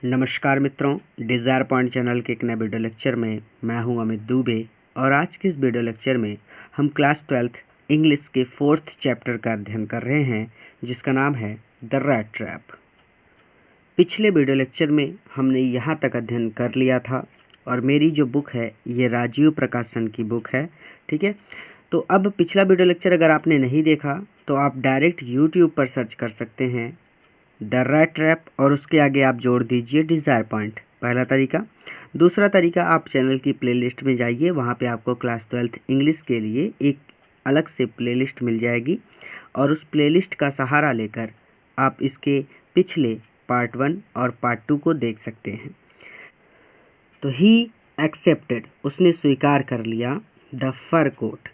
नमस्कार मित्रों, desire point channel के एक नए वीडियो लेक्चर में मैं हूं अमित दुबे। और आज के इस वीडियो लेक्चर में हम क्लास 12th इंग्लिश के 4th चैप्टर का अध्ययन कर रहे हैं, जिसका नाम है द रैट ट्रैप। पिछले वीडियो लेक्चर में हमने यहाँ तक अध्ययन कर लिया था और मेरी जो बुक है ये राजीव प्रकाशन की बुक है। ठीक है, तो अब पिछला वीडियो लेक्चर अगर आपने नहीं देखा तो आप डायरेक्ट यूट्यूब पर सर्च कर सकते हैं द रैट ट्रैप और उसके आगे आप जोड़ दीजिए डिज़ायर पॉइंट, पहला तरीका। दूसरा तरीका, आप चैनल की प्लेलिस्ट में जाइए, वहाँ पे आपको क्लास 12th इंग्लिश के लिए एक अलग से प्लेलिस्ट मिल जाएगी और उस प्लेलिस्ट का सहारा लेकर आप इसके पिछले पार्ट 1 और पार्ट 2 को देख सकते हैं। तो ही एक्सेप्टेड, उसने स्वीकार कर लिया द फर कोट,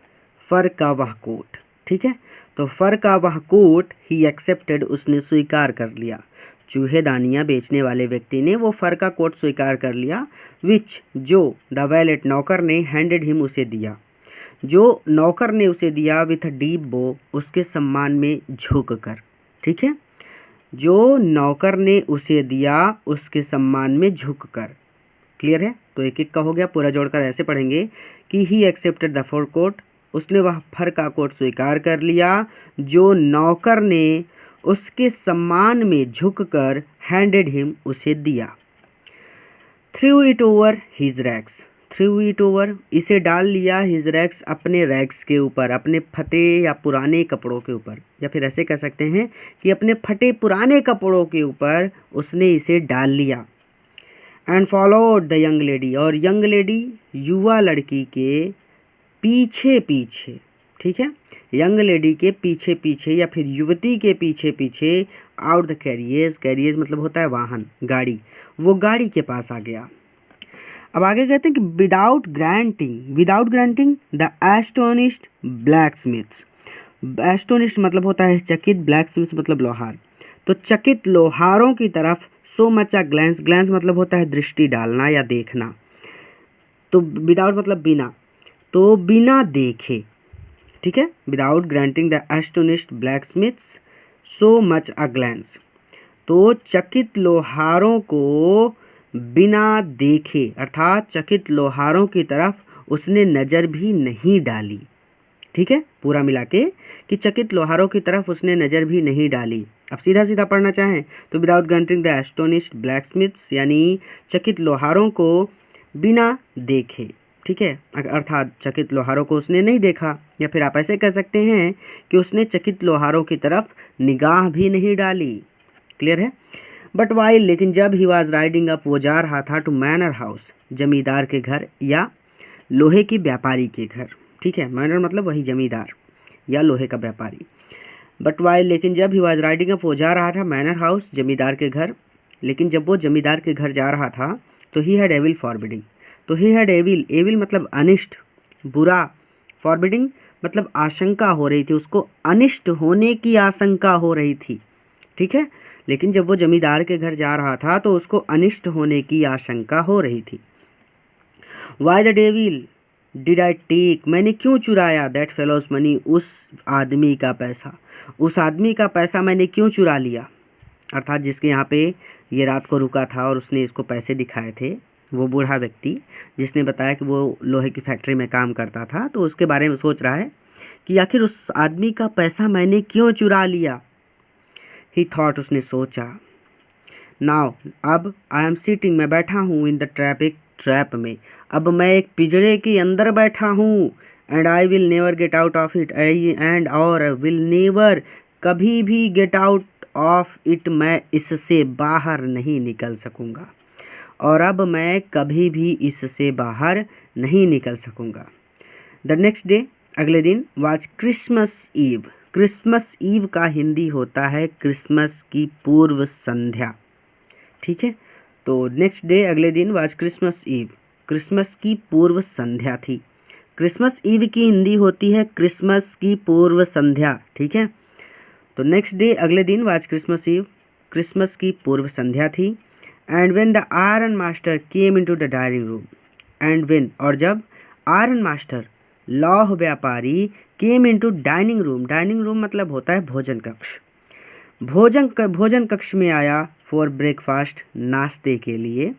फर का वह कोट। ठीक है, तो फर का वह कोट ही एक्सेप्टेड, उसने स्वीकार कर लिया। चूहेदानियाँ बेचने वाले व्यक्ति ने वो फर का कोट स्वीकार कर लिया। विच, जो द वैलेट, नौकर ने हैंडेड हिम, उसे दिया, जो नौकर ने उसे दिया। विथ डीप बो, उसके सम्मान में झुक कर। ठीक है, जो नौकर ने उसे दिया उसके सम्मान में झुक कर। क्लियर है? तो एक एक का हो गया, पूरा जोड़कर ऐसे पढ़ेंगे कि he accepted the fur coat, उसने वह फर का कोट स्वीकार कर लिया जो नौकर ने उसके सम्मान में झुककर हैंडेड हिम, उसे दिया। Threw it over his racks, threw it over, इसे डाल लिया, हिज रैक्स, अपने रैक्स के ऊपर, अपने फटे या पुराने कपड़ों के ऊपर, या फिर ऐसे कह सकते हैं कि अपने फटे पुराने कपड़ों के ऊपर उसने इसे डाल लिया। And followed the young lady, और यंग लेडी युवा लड़की के पीछे पीछे। ठीक है, यंग लेडी के पीछे पीछे या फिर युवती के पीछे पीछे आउट द कैरियर्स, कैरियर्स मतलब होता है वाहन, गाड़ी, वो गाड़ी के पास आ गया। अब आगे कहते हैं कि without granting, without granting the astonished black Smiths, astonished मतलब होता है चकित, ब्लैक स्मिथ मतलब लोहार, तो चकित लोहारों की तरफ सो मच अ ग्लैंस, ग्लैंस मतलब होता है दृष्टि डालना या देखना, तो विदाउट मतलब बिना, तो बिना देखे। ठीक है, without granting the astonished blacksmiths so much a glance, तो चकित लोहारों को बिना देखे, अर्थात चकित लोहारों की तरफ उसने नज़र भी नहीं डाली। ठीक है, पूरा मिला के कि चकित लोहारों की तरफ उसने नज़र भी नहीं डाली। अब सीधा सीधा पढ़ना चाहें तो without granting the astonished black Smiths, यानी चकित लोहारों को बिना देखे। ठीक है, अर्थात चकित लोहारों को उसने नहीं देखा, या फिर आप ऐसे कह सकते हैं कि उसने चकित लोहारों की तरफ निगाह भी नहीं डाली। क्लियर है? बट वाइल, लेकिन जब ही वाज राइडिंग अप, वो जा रहा था टू मैनर हाउस, जमींदार के घर या लोहे की व्यापारी के घर। ठीक है, मैनर मतलब वही जमींदार या लोहे का व्यापारी। बट वाइल, लेकिन जब ही वाज राइडिंग अप, वो जा रहा था मैनर हाउस, जमींदार के घर, लेकिन जब वो जमींदार के घर जा रहा था तो ही हैड एविल फॉरबिडिंग, तो ही हैड एविल, एविल मतलब अनिष्ट, बुरा, फॉरबिडिंग मतलब आशंका हो रही थी, उसको अनिष्ट होने की आशंका हो रही थी। ठीक है, लेकिन जब वो जमींदार के घर जा रहा था तो उसको अनिष्ट होने की आशंका हो रही थी। Why the devil did I take, मैंने क्यों चुराया दैट फेलोज मनी, उस आदमी का पैसा, उस आदमी का पैसा मैंने क्यों चुरा लिया, अर्थात जिसके यहाँ पे ये रात को रुका था और उसने इसको पैसे दिखाए थे, वो बूढ़ा व्यक्ति जिसने बताया कि वो लोहे की फैक्ट्री में काम करता था, तो उसके बारे में सोच रहा है कि आखिर उस आदमी का पैसा मैंने क्यों चुरा लिया। ही थॉट, उसने सोचा। नाउ, अब आई एम सिटिंग, मैं बैठा हूँ, इन द ट्रैप, एक ट्रैप में, अब मैं एक पिंजरे के अंदर बैठा हूँ। And I will never get out of it, and और विल नेवर, कभी भी गेट आउट ऑफ इट, मैं इससे बाहर नहीं निकल सकूँगा, और अब मैं कभी भी इससे बाहर नहीं निकल सकूँगा। द नेक्स्ट डे, अगले दिन, was Christmas eve, Christmas eve का हिंदी होता है क्रिसमस की पूर्व संध्या। ठीक है, तो नेक्स्ट डे, अगले दिन, वाज क्रिसमस ईव, क्रिसमस की पूर्व संध्या थी। क्रिसमस ईव की हिंदी होती है क्रिसमस की पूर्व संध्या। ठीक है, तो नेक्स्ट डे, अगले दिन, वाज क्रिसमस ईव, क्रिसमस की पूर्व संध्या थी। And when the iron master came into the dining room, and when, और जब, आयरन मास्टर लौह व्यापारी, केम into dining room, dining room मतलब होता है भोजन कक्ष, भोजन कक्ष में आया। फॉर ब्रेकफास्ट, नाश्ते के लिए।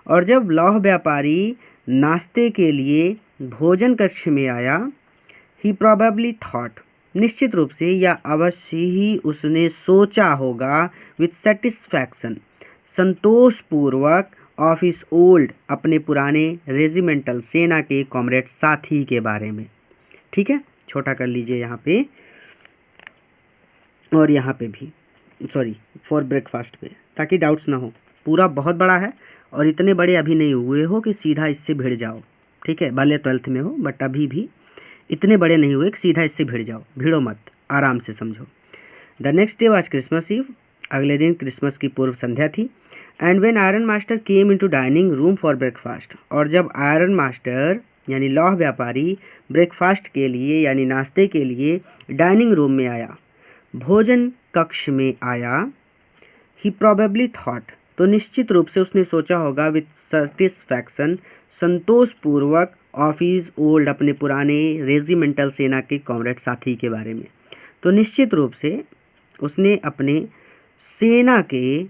और जब लौह व्यापारी नाश्ते के लिए भोजन कक्ष में आया, ही प्रोबेबली थॉट, निश्चित रूप से या अवश्य ही उसने सोचा होगा, विथ सेटिस्फैक्शन, संतोषपूर्वक, ऑफ हिज ओल्ड, अपने पुराने रेजिमेंटल, सेना के कॉमरेड, साथी के बारे में। ठीक है, छोटा कर लीजिए यहाँ पे और यहाँ पे भी, सॉरी फॉर ब्रेकफास्ट पे, ताकि डाउट्स ना हो। पूरा बहुत बड़ा है और इतने बड़े अभी नहीं हुए हो कि सीधा इससे भिड़ जाओ। ठीक है, भले 12th में हो बट अभी भी इतने बड़े नहीं हुए कि सीधा इससे भिड़ जाओ। भिड़ो मत, आराम से समझो। The next day was Christmas eve, अगले दिन क्रिसमस की पूर्व संध्या थी। And when iron master came into dining room for breakfast, और जब आयरन मास्टर यानी लौह व्यापारी ब्रेकफास्ट के लिए यानी नाश्ते के लिए डाइनिंग रूम में आया, भोजन कक्ष में आया, ही प्रोबेबली थॉट, तो निश्चित रूप से उसने सोचा होगा, विथ सेटिस्फैक्शन, संतोषपूर्वक, ऑफ हिज ओल्ड, अपने पुराने रेजिमेंटल, सेना के कॉमरेड, साथी के बारे में। तो निश्चित रूप से उसने अपने सेना के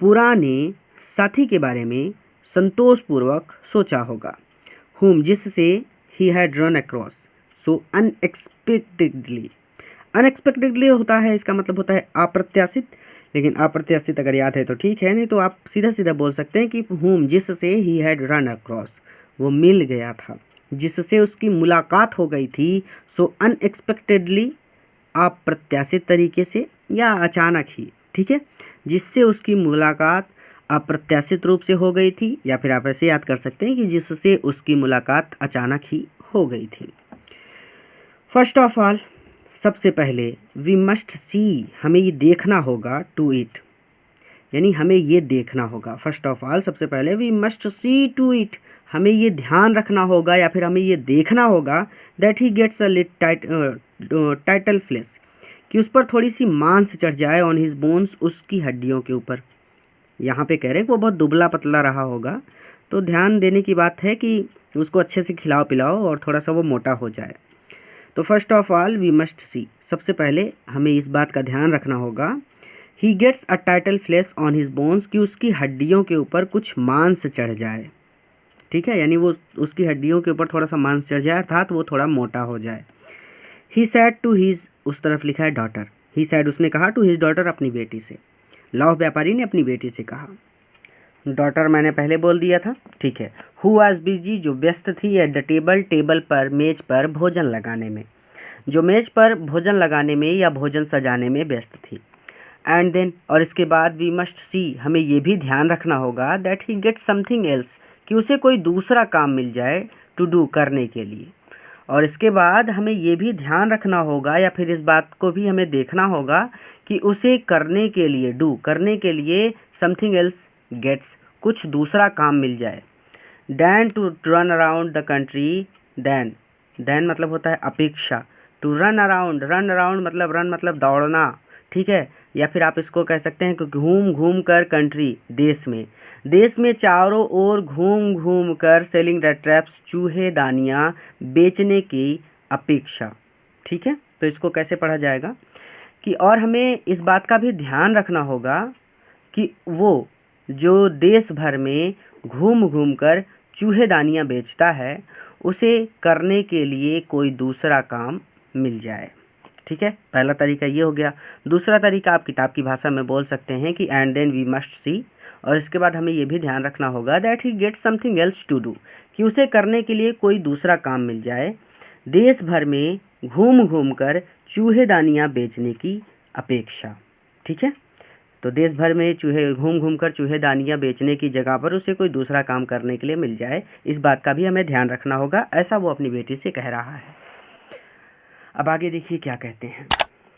पुराने साथी के बारे में संतोषपूर्वक सोचा होगा। whom, जिससे he had run across so unexpectedly, unexpectedly होता है, इसका मतलब होता है अप्रत्याशित, लेकिन अप्रत्याशित अगर याद है तो ठीक है, नहीं तो आप सीधा सीधा बोल सकते हैं कि whom, जिससे he had run across, वो मिल गया था, जिससे उसकी मुलाकात हो गई थी, सो अनएक्सपेक्टेडली, अप्रत्याशित तरीके से या अचानक ही। ठीक है, जिससे उसकी मुलाकात अप्रत्याशित रूप से हो गई थी, या फिर आप ऐसे याद कर सकते हैं कि जिससे उसकी मुलाकात अचानक ही हो गई थी। फर्स्ट ऑफ ऑल, सबसे पहले, वी मस्ट सी, हमें ये देखना होगा, टू इट, यानी हमें ये देखना होगा। फर्स्ट ऑफ ऑल, सबसे पहले, we must see to it, हमें ये ध्यान रखना होगा या फिर हमें ये देखना होगा, that he gets a little flesh, कि उस पर थोड़ी सी मांस चढ़ जाए, ऑन हिज बोन्स, उसकी हड्डियों के ऊपर। यहाँ पे कह रहे हैं कि वो बहुत दुबला पतला रहा होगा, तो ध्यान देने की बात है कि उसको अच्छे से खिलाओ पिलाओ और थोड़ा सा वो मोटा हो जाए। तो first of all, we must see, सबसे पहले हमें इस बात का ध्यान रखना होगा, he gets a title flesh on his bones, कि उसकी हड्डियों के ऊपर कुछ मांस चढ़ जाए। ठीक है, यानी वो उसकी हड्डियों के ऊपर थोड़ा सा मांस चढ़ जाए, अर्थात वो थोड़ा मोटा हो जाए। ही सैड टू हिज, उस तरफ लिखा है डॉटर, ही सैड, उसने कहा, टू हिज डॉटर, अपनी बेटी से। लौह व्यापारी ने अपनी बेटी से कहा। डॉटर मैंने पहले बोल दिया था। ठीक है, हु वाज बिजी, जो व्यस्त थी, एट द टेबल, टेबल पर, मेज पर भोजन लगाने में, जो मेज पर भोजन लगाने में या भोजन सजाने में व्यस्त थी। एंड देन, और इसके बाद, वी मस्ट सी, हमें ये भी ध्यान रखना होगा, that he get something else, कि उसे कोई दूसरा काम मिल जाए, टू डू, करने के लिए। और इसके बाद हमें ये भी ध्यान रखना होगा या फिर इस बात को भी हमें देखना होगा कि उसे करने के लिए, डू, करने के लिए, समथिंग एल्स गेट्स, कुछ दूसरा काम मिल जाए। Than to run around the country, than, than मतलब होता है अपेक्षा, to run around, run around मतलब रन मतलब दौड़ना। ठीक है, या फिर आप इसको कह सकते हैं कि घूम घूम कर, कंट्री, देश में, देश में चारों ओर घूम घूम कर, सेलिंग द ट्रैप्स, चूहे दानियाँ बेचने की अपेक्षा। ठीक है, तो इसको कैसे पढ़ा जाएगा कि, और हमें इस बात का भी ध्यान रखना होगा कि वो जो देश भर में घूम घूम कर चूहे दानियाँ बेचता है, उसे करने के लिए कोई दूसरा काम मिल जाए। ठीक है, पहला तरीका ये हो गया। दूसरा तरीका आप किताब की भाषा में बोल सकते हैं कि and then we must see, और इसके बाद हमें ये भी ध्यान रखना होगा, that he get something else to do, कि उसे करने के लिए कोई दूसरा काम मिल जाए, देश भर में घूम घूम कर चूहे दानियाँ बेचने की अपेक्षा। ठीक है, तो देश भर में चूहे घूम घूम कर चूहे दानियाँ बेचने की जगह पर उसे कोई दूसरा काम करने के लिए मिल जाए, इस बात का भी हमें ध्यान रखना होगा, ऐसा वो अपनी बेटी से कह रहा है। अब आगे देखिए क्या कहते हैं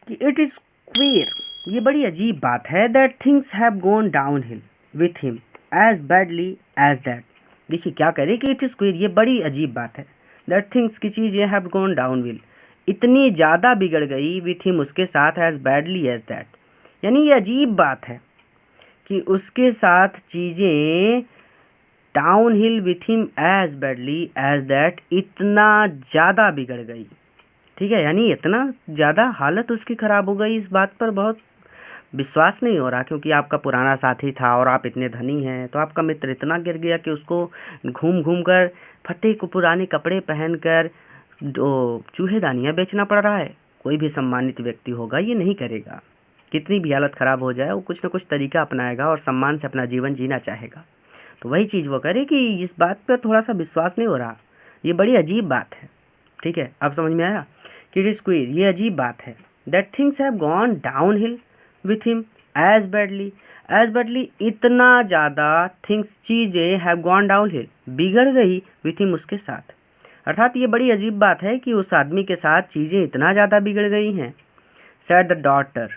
कि इट इज़ क्वियर, ये बड़ी अजीब बात है, that things have gone downhill with him as badly as that. देखिए क्या कह रहे कि इट इज़ क्वियर, ये बड़ी अजीब बात है, दैट थिंग्स की चीज़ ये हैव गॉन डाउन हिल, इतनी ज़्यादा बिगड़ गई, विथ हिम, उसके साथ, एज बैडली एज दैट, यानी ये अजीब बात है कि उसके साथ चीज़ें downhill with him as badly as that, इतना ज़्यादा बिगड़ गई। ठीक है, यानी इतना ज़्यादा हालत उसकी ख़राब हो गई, इस बात पर बहुत विश्वास नहीं हो रहा, क्योंकि आपका पुराना साथी था और आप इतने धनी हैं, तो आपका मित्र इतना गिर गया कि उसको घूम घूम कर फटे को पुराने कपड़े पहनकर जो चूहेदानियाँ बेचना पड़ रहा है। कोई भी सम्मानित व्यक्ति होगा ये नहीं करेगा। कितनी भी हालत ख़राब हो जाए वो कुछ ना कुछ तरीका अपनाएगा और सम्मान से अपना जीवन जीना चाहेगा। तो वही चीज़ वो करे कि इस बात पर थोड़ा सा विश्वास नहीं हो रहा। ये बड़ी अजीब बात है। ठीक है, अब समझ में आया कि स्क्वीर, ये अजीब बात है। That things have gone downhill with him as badly, इतना ज़्यादा थिंग्स, चीज़ें हैव गॉन डाउन हिल, बिगड़ गई विथ हिम, उसके साथ। अर्थात ये बड़ी अजीब बात है कि उस आदमी के साथ चीज़ें इतना ज़्यादा बिगड़ गई हैं। सैड द डॉटर,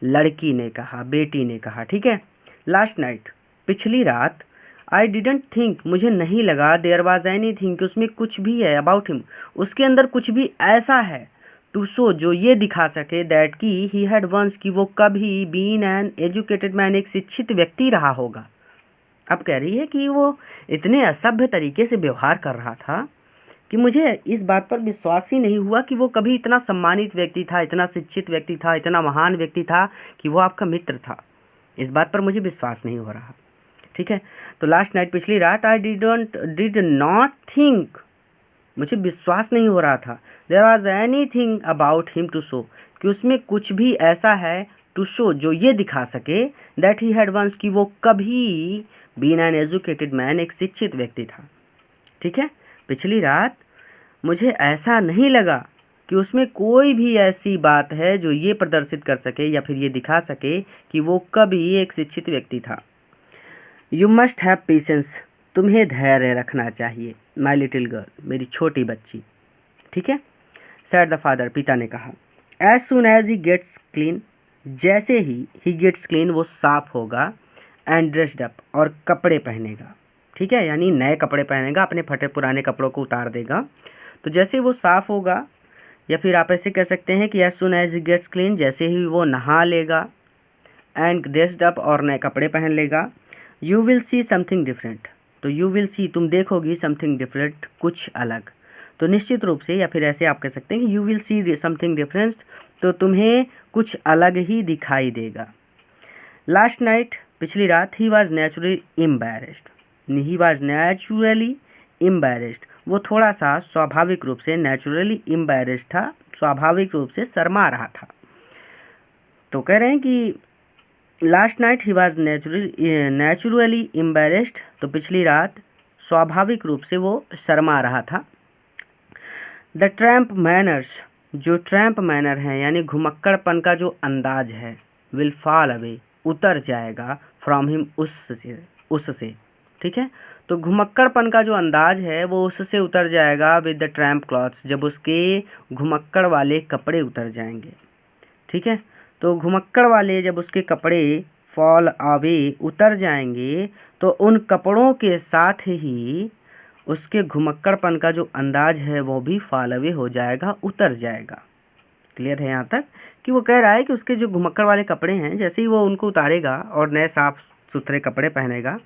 लड़की ने कहा, बेटी ने कहा। ठीक है, लास्ट नाइट, पिछली रात, आई डिडेंट थिंक, मुझे नहीं लगा, देयर वाज एनी थिंग, कि उसमें कुछ भी है, अबाउट हिम, उसके अंदर कुछ भी ऐसा है, टू शो, जो ये दिखा सके, दैट कि ही हैड वंस, कि वो कभी बीन एन एजुकेटेड मैन, एक शिक्षित व्यक्ति रहा होगा। अब कह रही है कि वो इतने असभ्य तरीके से व्यवहार कर रहा था कि मुझे इस बात पर विश्वास ही नहीं हुआ कि वो कभी इतना सम्मानित व्यक्ति था, इतना शिक्षित व्यक्ति था, इतना महान व्यक्ति था कि वो आपका मित्र था। इस बात पर मुझे विश्वास नहीं हो रहा। ठीक है, तो लास्ट नाइट, पिछली रात, आई डिड नॉट थिंक, मुझे विश्वास नहीं हो रहा था, there was anything about him to show, कि उसमें कुछ भी ऐसा है, टू शो, जो ये दिखा सके, दैट ही हैड वंस, कि वो कभी बीन एन एजुकेटेड मैन, एक शिक्षित व्यक्ति था। ठीक है, पिछली रात मुझे ऐसा नहीं लगा कि उसमें कोई भी ऐसी बात है जो ये प्रदर्शित कर सके या फिर ये दिखा सके कि वो कभी एक शिक्षित व्यक्ति था। यू मस्ट हैव पेशेंस, तुम्हें धैर्य रखना चाहिए, माई लिटिल गर्ल, मेरी छोटी बच्ची। ठीक है, सैड द फादर, पिता ने कहा। As soon as he gets clean, जैसे ही गेट्स क्लीन, वो साफ होगा, एंड ड्रेस्ड अप, और कपड़े पहनेगा। ठीक है, यानी नए कपड़े पहनेगा, अपने फटे पुराने कपड़ों को उतार देगा। तो जैसे वो साफ़ होगा, या फिर आप ऐसे कह सकते हैं कि as soon as he gets clean, जैसे ही वो नहा लेगा, एंड ड्रेस्ड अप, और नए कपड़े पहन लेगा, you will see something different, तो यू विल सी, तुम देखोगी, समथिंग डिफरेंट, कुछ अलग। तो निश्चित रूप से, या फिर ऐसे आप कह सकते हैं कि you will see something different, तो तुम्हें कुछ अलग ही दिखाई देगा। लास्ट नाइट, पिछली रात, ही वॉज नेचुरली एम्बैरेस्ड, वो थोड़ा सा स्वाभाविक रूप से, नेचुरली एम्बैरेस्ड था, स्वाभाविक रूप से शर्मा रहा था। तो कह रहे हैं कि last night he was naturally embarrassed, तो पिछली रात स्वाभाविक रूप से वो शर्मा रहा था। द ट्रैम्प मैनर्स, जो ट्रैम्प मैनर हैं, यानी घुमक्कड़पन का जो अंदाज है, विल फॉल अवे, उतर जाएगा, फ्रॉम हिम, उससे। ठीक है, तो घुमक्कड़पन का जो अंदाज है वो उससे उतर जाएगा, विद द ट्रैम्प क्लॉथ्स, जब उसके घुमक्कड़ वाले कपड़े उतर जाएंगे। ठीक है, तो घुमक्कड़ वाले जब उसके कपड़े फॉल अवे, उतर जाएंगे, तो उन कपड़ों के साथ ही उसके घुमक्कड़पन का जो अंदाज है वो भी फॉल अवे हो जाएगा, उतर जाएगा। क्लियर है यहाँ तक? कि वो कह रहा है कि उसके जो घुमक्कड़ वाले कपड़े हैं, जैसे ही वो उनको उतारेगा और नए साफ सुथरे कपड़े पहनेगा,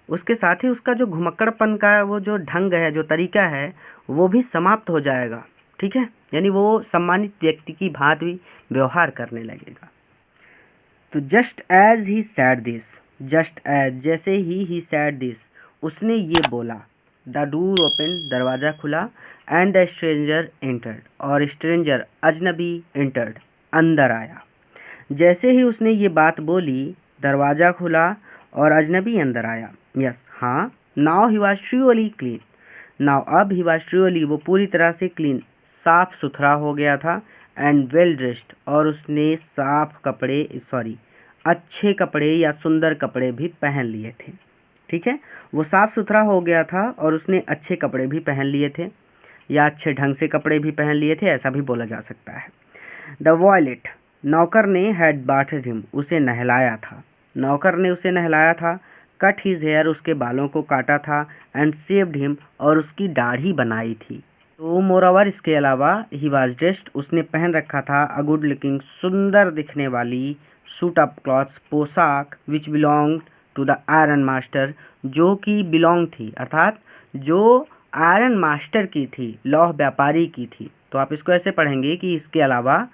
उसके साथ ही उसका जो घुमक्कड़पन का वो जो ढंग है, जो तरीका है, वो भी समाप्त हो जाएगा। ठीक है, यानी वो सम्मानित व्यक्ति की भांति व्यवहार करने लगेगा। तो just as he said this, just as, जैसे ही सैड दिस, उसने ये बोला, द डोर ओपन, दरवाज़ा खुला, एंड द स्ट्रेंजर एंटर्ड, और स्ट्रेंजर, अजनबी, एंटर्ड, अंदर आया। जैसे ही उसने ये बात बोली, दरवाज़ा खुला और अजनबी अंदर आया। यस, हाँ, now he was truly clean, now, अब ही वॉज ट्रूअली, वो पूरी तरह से क्लीन, साफ सुथरा हो गया था, एंड वेल ड्रेस्ड, और उसने साफ कपड़े, अच्छे कपड़े या सुंदर कपड़े भी पहन लिए थे। ठीक है, वो साफ सुथरा हो गया था और उसने अच्छे कपड़े भी पहन लिए थे, या अच्छे ढंग से कपड़े भी पहन लिए थे, ऐसा भी बोला जा सकता है। द वॉयलेट, नौकर ने, हैड बाथड हिम, उसे नहलाया था, नौकर ने उसे नहलाया था। कट हिज हेयर, उसके बालों को काटा था, एंड सेव्ड हिम, और उसकी दाढ़ी बनाई थी। तो मोरओवर, इसके अलावा, ही वाज ड्रेस्ड, उसने पहन रखा था, अ गुड लुकिंग, सुंदर दिखने वाली, सूट ऑफ क्लॉथ्स, पोशाक, which belong to the iron master, जो कि बिलोंग थी, अर्थात जो आयरन मास्टर की थी, लौह व्यापारी की थी। तो आप इसको ऐसे पढ़ेंगे कि इसके अलावा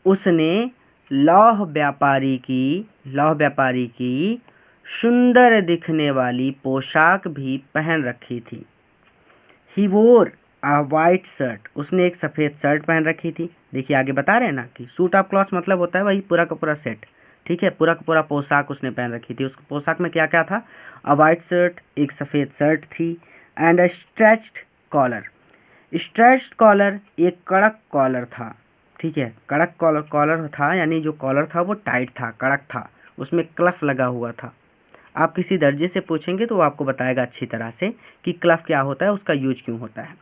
उसने लौह व्यापारी की सुंदर दिखने वाली पोशाक भी पहन रखी थी। ही वोर अ वाइट शर्ट, उसने एक सफ़ेद शर्ट पहन रखी थी। देखिए आगे बता रहे हैं ना कि सूट ऑफ क्लॉथ्स मतलब होता है वही पूरा का पूरा सेट, ठीक है, पूरा का पूरा पोशाक उसने पहन रखी थी। उस पोशाक में क्या क्या था? अ वाइट शर्ट, एक सफ़ेद शर्ट थी, and a stretched collar. Stretched collar एक कड़क कॉलर था, ठीक है, कड़क कॉलर था, यानी जो कॉलर था वो टाइट था, कड़क था, उसमें क्लफ लगा हुआ था। आप किसी दर्जे से पूछेंगे तो वो आपको बताएगा अच्छी तरह से कि क्लफ क्या होता है, उसका यूज क्यों होता है।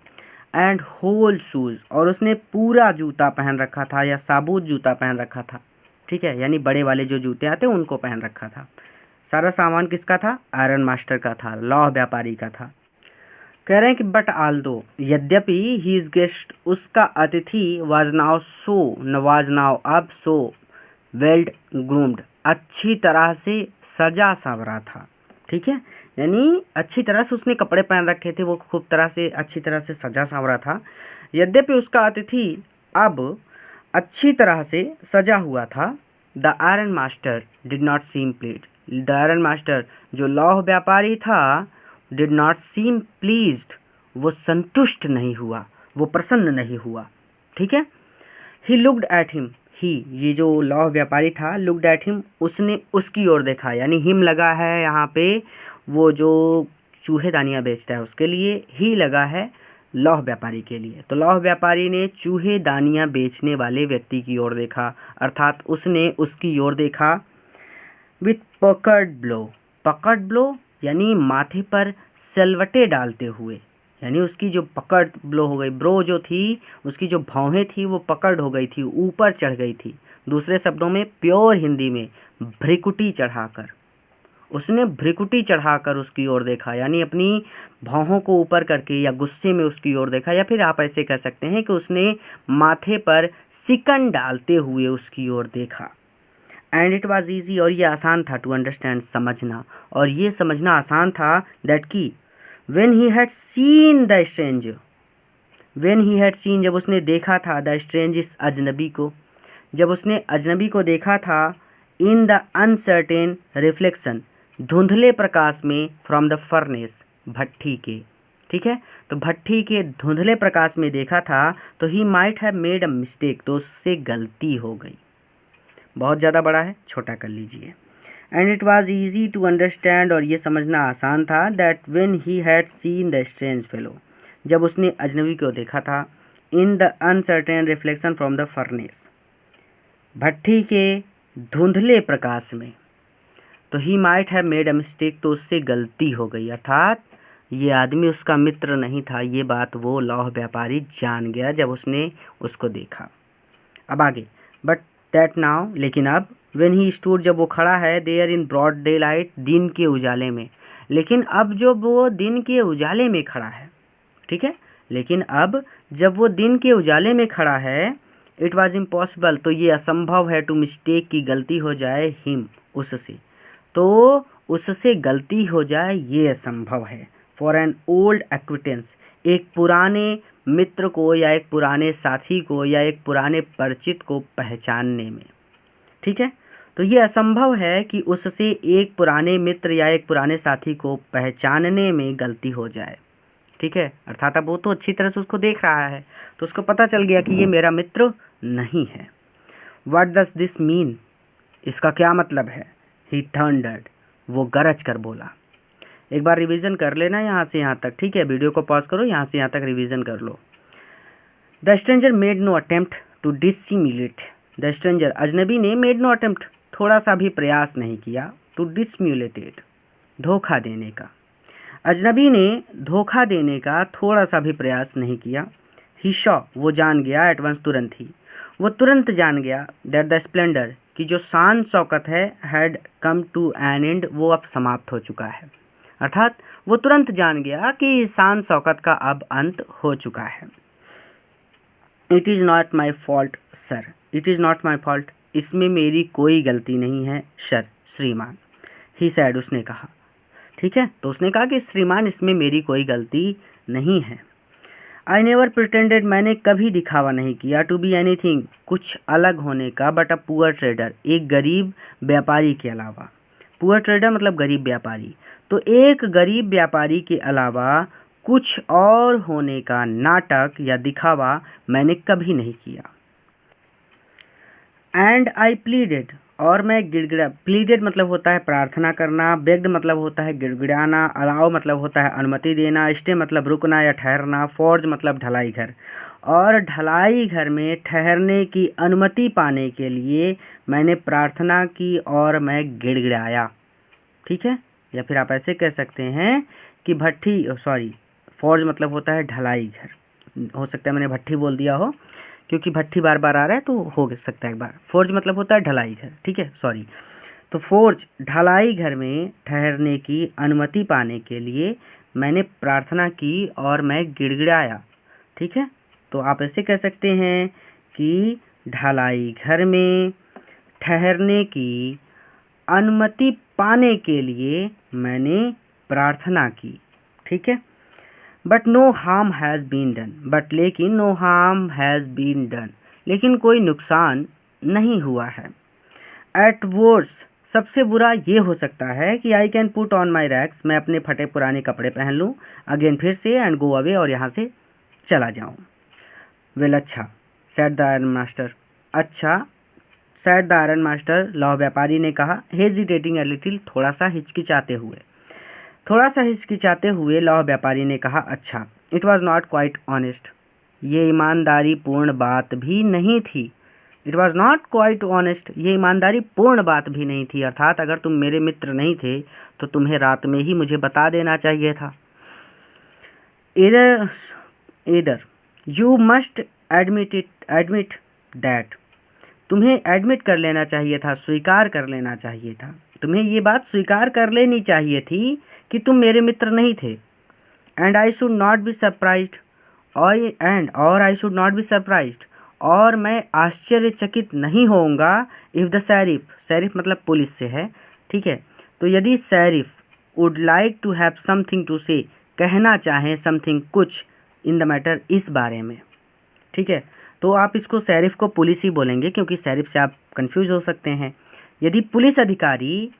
एंड होल शूज़, और उसने पूरा जूता पहन रखा था या साबुत जूता पहन रखा था, ठीक है, यानी बड़े वाले जो जूते आते हैं उनको पहन रखा था। सारा सामान किसका था? आयरन मास्टर का था, लौह व्यापारी का था। कह रहे हैं कि बट आल्दो, यद्यपि ही इज गेस्ट, उसका अतिथि वाज नाउ अब सो वेल्ड ग्रूम्ड, अच्छी तरह से सजा संवरा था, ठीक है, यानी अच्छी तरह से उसने कपड़े पहन रखे थे, वो खूब तरह से अच्छी तरह से सजा संवरा था। यद्यपि उसका अतिथि अब अच्छी तरह से सजा हुआ था। The iron master did not seem pleased, the iron master जो लौह व्यापारी था, डिड नॉट सीम प्लीज्ड, वो संतुष्ट नहीं हुआ, वो प्रसन्न नहीं हुआ, ठीक है। ही लुक्ड एट हिम, ही ये जो लौह व्यापारी था, लुक्ड एट हिम, उसने उसकी ओर देखा, यानी हिम लगा है यहाँ पे वो जो चूहेदानियाँ बेचता है उसके लिए, ही लगा है लौह व्यापारी के लिए। तो लौह व्यापारी ने चूहेदानियाँ बेचने वाले व्यक्ति की ओर देखा, अर्थात उसने उसकी ओर देखा। विथ पकड़ ब्लो यानी माथे पर सलवटे डालते हुए, यानी उसकी जो पकड़ ब्लो हो गई, ब्रो जो थी उसकी जो भौहें थी वो पकड़ हो गई थी, ऊपर चढ़ गई थी। दूसरे शब्दों में प्योर हिंदी में भ्रिकुटी चढ़ाकर, उसने भ्रिकुटी चढ़ाकर उसकी ओर देखा, यानी अपनी भौहों को ऊपर करके या गुस्से में उसकी ओर देखा, या फिर आप ऐसे कह सकते हैं कि उसने माथे पर सिकन डालते हुए उसकी ओर देखा। एंड इट वॉज ईजी, और ये आसान था, टू अंडरस्टैंड, समझना, और ये समझना आसान था, दैट की when he had seen the stranger, when he had scene, जब उसने देखा था, द स्ट्रेंज इस अजनबी को, जब उसने अजनबी को देखा था, इन द अनसर्टेन रिफ्लेक्शन, धुंधले प्रकाश में, फ्रॉम द फर्नेस, भट्ठी के, ठीक है, तो भट्ठी के धुंधले प्रकाश में देखा था, तो he might have made a mistake, तो उससे गलती हो गई। बहुत ज़्यादा बड़ा है, छोटा कर लीजिए। And it was easy to understand, और ये समझना आसान था, that when he had seen the strange fellow, जब उसने अजनबी को देखा था, in the uncertain reflection from the furnace, भट्ठी के धुंधले प्रकाश में, तो he might have made a mistake, तो उससे गलती हो गई, अर्थात ये आदमी उसका मित्र नहीं था, ये बात वो लौह व्यापारी जान गया जब उसने उसको देखा। अब आगे, बट दैट नाउ, लेकिन अब, व्हेन ही स्टूड, जब वो खड़ा है, there in broad daylight, दिन के उजाले में, लेकिन अब जब वो दिन के उजाले में खड़ा है, ठीक है, लेकिन अब जब वो दिन के उजाले में खड़ा है, इट वॉज इम्पॉसिबल, तो ये असंभव है, टू मिस्टेक की गलती हो जाए, हिम उससे, तो उससे गलती हो जाए ये असंभव है। फॉर एन ओल्ड एक्विटेंस, एक पुराने मित्र को या एक पुराने साथी को या एक पुराने परिचित को पहचानने में, ठीक है, तो ये असंभव है कि उससे एक पुराने मित्र या एक पुराने साथी को पहचानने में गलती हो जाए, ठीक है, अर्थात अब वो तो अच्छी तरह से उसको देख रहा है, तो उसको पता चल गया कि ये मेरा मित्र नहीं है। व्हाट डज दिस मीन, इसका क्या मतलब है? ही थंडर्ड, वो गरज कर बोला। एक बार रिवीजन कर लेना यहाँ से यहाँ तक, ठीक है, वीडियो को पॉज करो, यहाँ से यहाँ तक रिवीजन कर लो। The stranger made no attempt to dissimulate, the stranger अजनबी ने, मेड नो अटेम्प्ट, थोड़ा सा भी प्रयास नहीं किया, टू डिसम्युलेटेड, धोखा देने का, अजनबी ने धोखा देने का थोड़ा सा भी प्रयास नहीं किया। ही शॉ, वो जान गया, एट वंस, तुरंत ही, वो तुरंत जान गया, दैट द स्प्लेंडर, कि जो शान शौकत है, had come to an end, वो अब समाप्त हो चुका है, अर्थात वो तुरंत जान गया कि शान शौकत का अब अंत हो चुका है। It is not my fault sir, it is not my fault, इसमें मेरी कोई गलती नहीं है सर, श्रीमान, ही सैड, उसने कहा, ठीक है, तो उसने कहा कि श्रीमान इसमें मेरी कोई गलती नहीं है। आई नेवर प्रिटेंडेड, मैंने कभी दिखावा नहीं किया, टू बी एनीथिंग, कुछ अलग होने का, बट अ पुअर ट्रेडर, एक गरीब व्यापारी के अलावा। पुअर ट्रेडर मतलब गरीब व्यापारी, तो एक गरीब व्यापारी के अलावा कुछ और होने का नाटक या दिखावा मैंने कभी नहीं किया। एंड आई प्लीडेड, और मैं गिड़गिड़ा, प्लीडेड मतलब होता है प्रार्थना करना, बेग्ड मतलब होता है गिड़गिड़ाना, अलाउ मतलब होता है अनुमति देना, स्टे मतलब रुकना या ठहरना, फॉर्ज मतलब ढलाई घर, और ढलाई घर में ठहरने की अनुमति पाने के लिए मैंने प्रार्थना की और मैं गिड़गिड़ाया। ठीक है, या फिर आप ऐसे कह सकते हैं कि भट्ठी, सॉरी, फॉर्ज मतलब होता है ढलाई घर, हो सकता है मैंने भट्ठी बोल दिया हो क्योंकि भट्ठी बार बार आ रहा है तो हो सकता है एक बार। फोर्ज मतलब होता है ढलाई घर, ठीक है, सॉरी। तो फोर्ज ढलाई घर में ठहरने की अनुमति पाने के लिए मैंने प्रार्थना की और मैं गिड़गिड़ाया। ठीक है, तो आप ऐसे कह सकते हैं कि ढलाई घर में ठहरने की अनुमति पाने के लिए मैंने प्रार्थना की। ठीक है, but no harm has been done, but लेकिन no harm has been done, लेकिन कोई नुकसान नहीं हुआ है। एट वर्स्ट, सबसे बुरा ये हो सकता है कि I can put on my rags, मैं अपने फटे पुराने कपड़े पहन लूँ, अगेन फिर से, एंड गो अवे, और यहाँ से चला जाऊँ। वेल, अच्छा, सेड द आयरन मास्टर, अच्छा, सेड द आयरन मास्टर, लौह व्यापारी ने कहा, हेजिटेटिंग ए लिटिल, थोड़ा सा हिचकिचाते हुए लौह व्यापारी ने कहा, अच्छा, it was not quite honest, ये ईमानदारी पूर्ण बात भी नहीं थी। It was not quite honest, ये ईमानदारी पूर्ण बात भी नहीं थी, अर्थात अगर तुम मेरे मित्र नहीं थे तो तुम्हें रात में ही मुझे बता देना चाहिए था। इधर यू मस्ट एडमिट दैट, तुम्हें एडमिट कर लेना चाहिए था, स्वीकार कर लेना चाहिए था, तुम्हें ये बात स्वीकार कर लेनी चाहिए थी कि तुम मेरे मित्र नहीं थे। And I should not be surprised, और I should not be surprised, और मैं आश्चर्यचकित नहीं होऊंगा, इफ़ द शरीफ मतलब पुलिस से है, ठीक है, तो यदि Sharif would like to have something to say, कहना चाहें समथिंग कुछ, इन द मैटर, इस बारे में। ठीक है, तो आप इसको शरीफ को पुलिस ही बोलेंगे क्योंकि शरीफ से आप कंफ्यूज हो सकते हैं। यदि पुलिस अधिकारी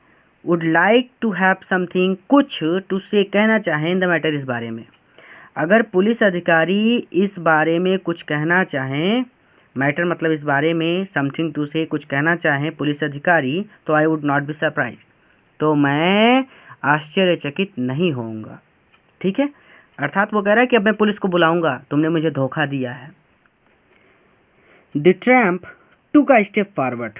would like to have something, कुछ, टू से, कहना चाहें, इन द मैटर, इस बारे में, अगर पुलिस अधिकारी इस बारे में कुछ कहना चाहें, मैटर मतलब इस बारे में, समथिंग टू से, कुछ कहना चाहें पुलिस अधिकारी, तो I would not be surprised, तो मैं आश्चर्यचकित नहीं होऊंगा। ठीक है, अर्थात वो कह रहा है कि अब मैं पुलिस को बुलाऊंगा, तुमने मुझे धोखा दिया है। द ट्रैम्प टू का स्टेप फॉरवर्ड,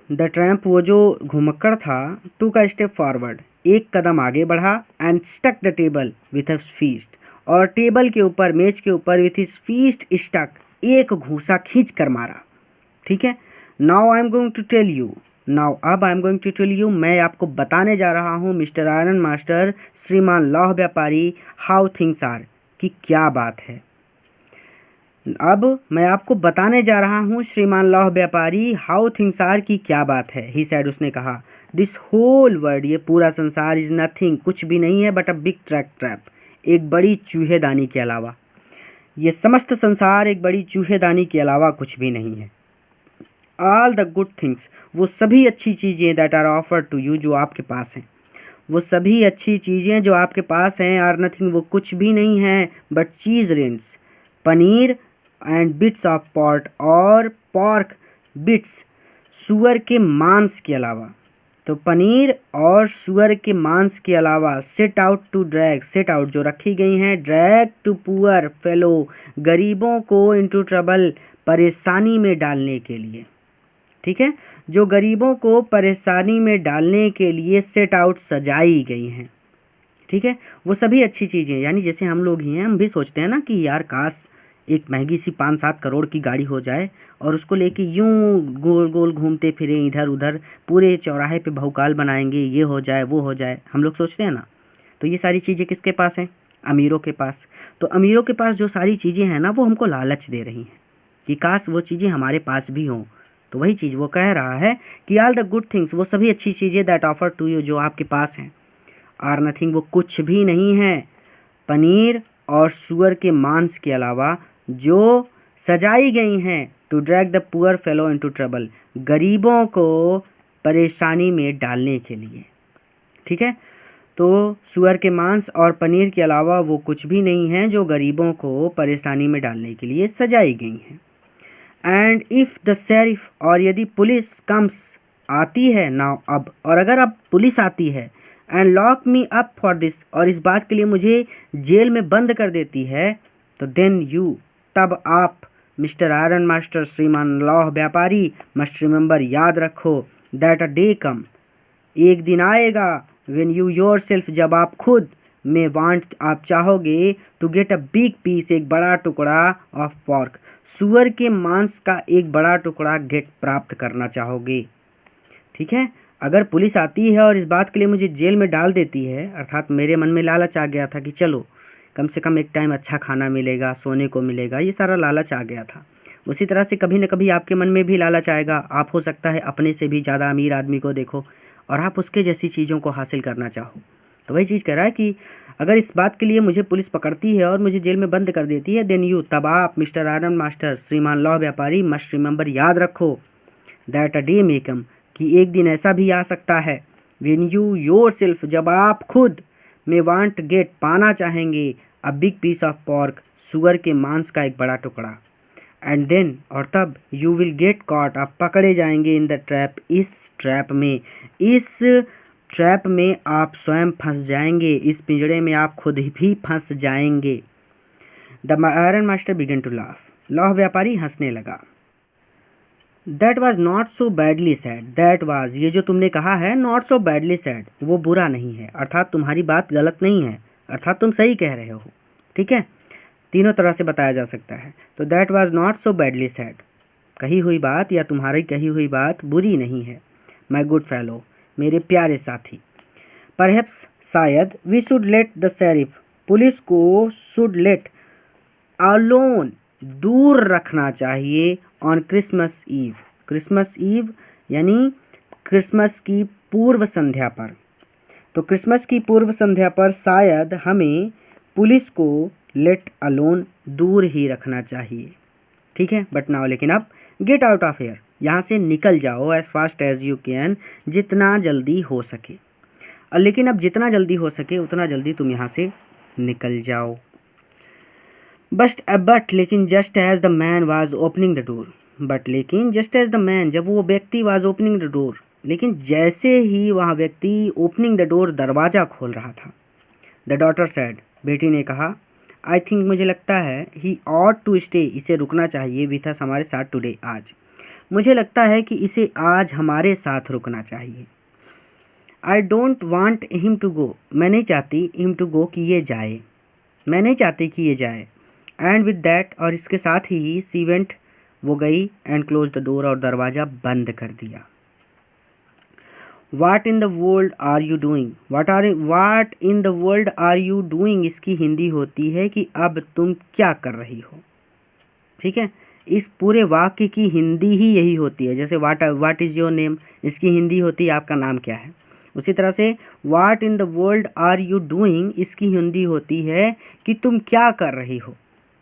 द ट्रैम्प वो जो घुमक्कड़ था, टू का स्टेप फॉरवर्ड, एक कदम आगे बढ़ा, and stuck the table with a feast, और टेबल के ऊपर, मेज के ऊपर, विथ हिज फीस्ट स्टक, एक घूसा खींच कर मारा। ठीक है, now I am going to tell you, अब I am going to tell you, मैं आपको बताने जा रहा हूँ मिस्टर आयरन मास्टर, श्रीमान लौह व्यापारी, हाउ थिंग्स आर, कि क्या बात है। अब मैं आपको बताने जा रहा हूँ श्रीमान लौह व्यापारी, हाउ थिंग्स आर, की क्या बात है। ही सैड, उसने कहा, दिस होल वर्ल्ड, ये पूरा संसार, इज नथिंग, कुछ भी नहीं है, बट अ बिग ट्रैप, एक बड़ी चूहेदानी के अलावा, ये समस्त संसार एक बड़ी चूहेदानी के अलावा कुछ भी नहीं है। ऑल द गुड थिंग्स, वो सभी अच्छी चीज़ें, that are offered to you, जो आपके पास हैं, वो सभी अच्छी चीज़ें जो आपके पास हैं, आर नथिंग, वो कुछ भी नहीं है, but cheese rinse, paneer, and bits of pot, और पॉर्क बिट्स, सुअर के मांस के अलावा, तो पनीर और सुअर के मांस के अलावा, set out to drag, set out जो रखी गई हैं, ड्रैग टू पुअर फेलो, गरीबों को, इनटू ट्रबल, परेशानी में डालने के लिए। ठीक है, जो गरीबों को परेशानी में डालने के लिए सेट आउट, सजाई गई हैं। ठीक है, वो सभी अच्छी चीज़ें, यानी जैसे हम लोग ही हैं, हम भी सोचते हैं ना कि यार काश एक महंगी सी 5-7 करोड़ की गाड़ी हो जाए और उसको लेके यूं गोल गोल घूमते फिरें इधर उधर, पूरे चौराहे पे भौकाल बनाएंगे, ये हो जाए वो हो जाए, हम लोग सोचते हैं ना। तो ये सारी चीज़ें किसके पास हैं? अमीरों के पास। तो अमीरों के पास जो सारी चीज़ें हैं ना, वो हमको लालच दे रही हैं कि काश वो चीज़ें हमारे पास भी हों। तो वही चीज़ वो कह रहा है कि ऑल द गुड थिंग्स, वो सभी अच्छी चीज़ें, दैट ऑफर टू यू, जो आपके पास हैं, आर नथिंग, वो कुछ भी नहीं है, पनीर और सुअर के मांस के अलावा जो सजाई गई हैं to drag the poor fellow into trouble, गरीबों को परेशानी में डालने के लिए। ठीक है, तो सुअर के मांस और पनीर के अलावा वो कुछ भी नहीं है जो गरीबों को परेशानी में डालने के लिए सजाई गई हैं। एंड इफ़ द शेरिफ, और यदि पुलिस कम्स, आती है नाउ, अब, और अगर अब पुलिस आती है, and lock me up for this, और इस बात के लिए मुझे जेल में बंद कर देती है, तो देन यू, तब आप मिस्टर आयरन मास्टर, श्रीमान लौह व्यापारी, मस्ट रिमेंबर, याद रखो, दैट अ डे कम, एक दिन आएगा, व्हेन यू योर सेल्फ, जब आप खुद में वांट, आप चाहोगे, to get a big piece, एक बड़ा टुकड़ा, ऑफ पॉर्क, सुअर के मांस का एक बड़ा टुकड़ा गेट, प्राप्त करना चाहोगे। ठीक है, अगर पुलिस आती है और इस बात के लिए मुझे जेल में डाल देती है, अर्थात मेरे मन में लालच आ गया था कि चलो कम से कम एक टाइम अच्छा खाना मिलेगा, सोने को मिलेगा, ये सारा लालच आ गया था। उसी तरह से कभी न कभी आपके मन में भी लालच आएगा। आप हो सकता है अपने से भी ज़्यादा अमीर आदमी को देखो और आप उसके जैसी चीज़ों को हासिल करना चाहो। तो वही चीज़ कह रहा है कि अगर इस बात के लिए मुझे पुलिस पकड़ती है और मुझे जेल में बंद कर देती है, देन यू, तब आप मिस्टर आयरन मास्टर, श्रीमान लौह व्यापारी, मस्ट रिमेंबर, याद रखो, दैट अ डे मे कम, कि एक दिन ऐसा भी आ सकता है, व्हेन यू योर सेल्फ, जब आप खुद में वांट गेट, पाना चाहेंगे, a big piece of pork, सुअर के मांस का एक बड़ा टुकड़ा, एंड देन, और तब, यू विल गेट कॉट, आप पकड़े जाएंगे, इन द ट्रैप, इस ट्रैप में, इस ट्रैप में आप स्वयं फंस जाएंगे, इस पिंजड़े में आप खुद भी फंस जाएंगे। The iron master began to laugh, लौह व्यापारी हंसने लगा। That was not so badly said, that was, ये जो तुमने कहा है, नॉट सो बैडली सैड, वो बुरा नहीं है, अर्थात तुम्हारी बात गलत नहीं है, अर्थात तुम सही कह रहे हो। ठीक है, तीनों तरह से बताया जा सकता है। तो that was not so badly sad, कही हुई बात या तुम्हारी कही हुई बात बुरी नहीं है, माई गुड फेलो, मेरे प्यारे साथी। परहैप्स, शायद, we should let the sheriff, police को शुड लेट अलोन, दूर रखना चाहिए, on Christmas eve, Christmas eve यानी क्रिसमस की पूर्व संध्या पर। तो क्रिसमस की पूर्व संध्या पर शायद हमें पुलिस को लेट अलोन, दूर ही रखना चाहिए। ठीक है, बट नाउ, लेकिन अब, गेट आउट ऑफ हेयर, यहाँ से निकल जाओ, as fast as you can, जितना जल्दी हो सके। लेकिन अब जितना जल्दी हो सके उतना जल्दी तुम यहाँ से निकल जाओ। बट लेकिन, just as the man was opening the door, but लेकिन, जस्ट एज द मैन, जब वो व्यक्ति वाज ओपनिंग द डोर, लेकिन जैसे ही वह व्यक्ति ओपनिंग द डोर, दरवाज़ा खोल रहा था, द डॉटर सैड, बेटी ने कहा, आई थिंक, मुझे लगता है, ही ऑट टू स्टे, इसे रुकना चाहिए, विथ अस, हमारे साथ, टुडे, आज, मुझे लगता है कि इसे आज हमारे साथ रुकना चाहिए। I don't want him to go, मैं नहीं चाहती हिम टू गो, कि ये जाए, मैं नहीं चाहती कि ये जाए। एंड विद दैट, और इसके साथ ही, सी वेंट, वो गई, एंड क्लोज द डोर, और दरवाज़ा बंद कर दिया। What in the world are you doing, what in the world are you doing, इसकी हिंदी होती है कि अब तुम क्या कर रही हो। ठीक है, इस पूरे वाक्य की हिंदी ही यही होती है। जैसे वाट इज़ योर नेम, इसकी हिंदी होती है आपका नाम क्या है। उसी तरह से what in the world are you doing, इसकी हिंदी होती है कि तुम क्या कर रही हो।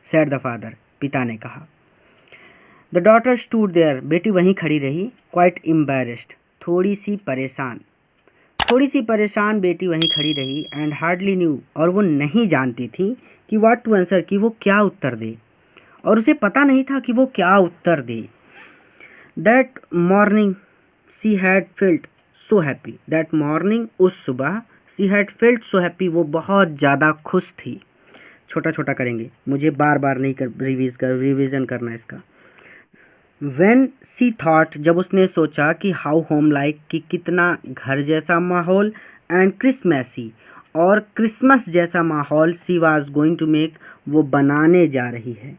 सैड द फादर, पिता ने कहा। द डॉटर स्टूड देयर, बेटी वहीं खड़ी रही, क्वाइट एम्बैरेस्ड, थोड़ी सी परेशान बेटी वहीं खड़ी रही, एंड हार्डली न्यू, और वो नहीं जानती थी कि व्हाट टू आंसर, कि वो क्या उत्तर दे, और उसे पता नहीं था कि वो क्या उत्तर दे। That morning she had felt so happy, that morning, उस सुबह, she had felt so happy, वो बहुत ज़्यादा खुश थी। छोटा छोटा करेंगे, मुझे बार बार नहीं रिवीजन करना इसका। When she thought, जब उसने सोचा कि हाउ होम लाइक, कि कितना घर जैसा माहौल, एंड क्रिसमसी, और क्रिसमस जैसा माहौल, she was going to make, वो बनाने जा रही है।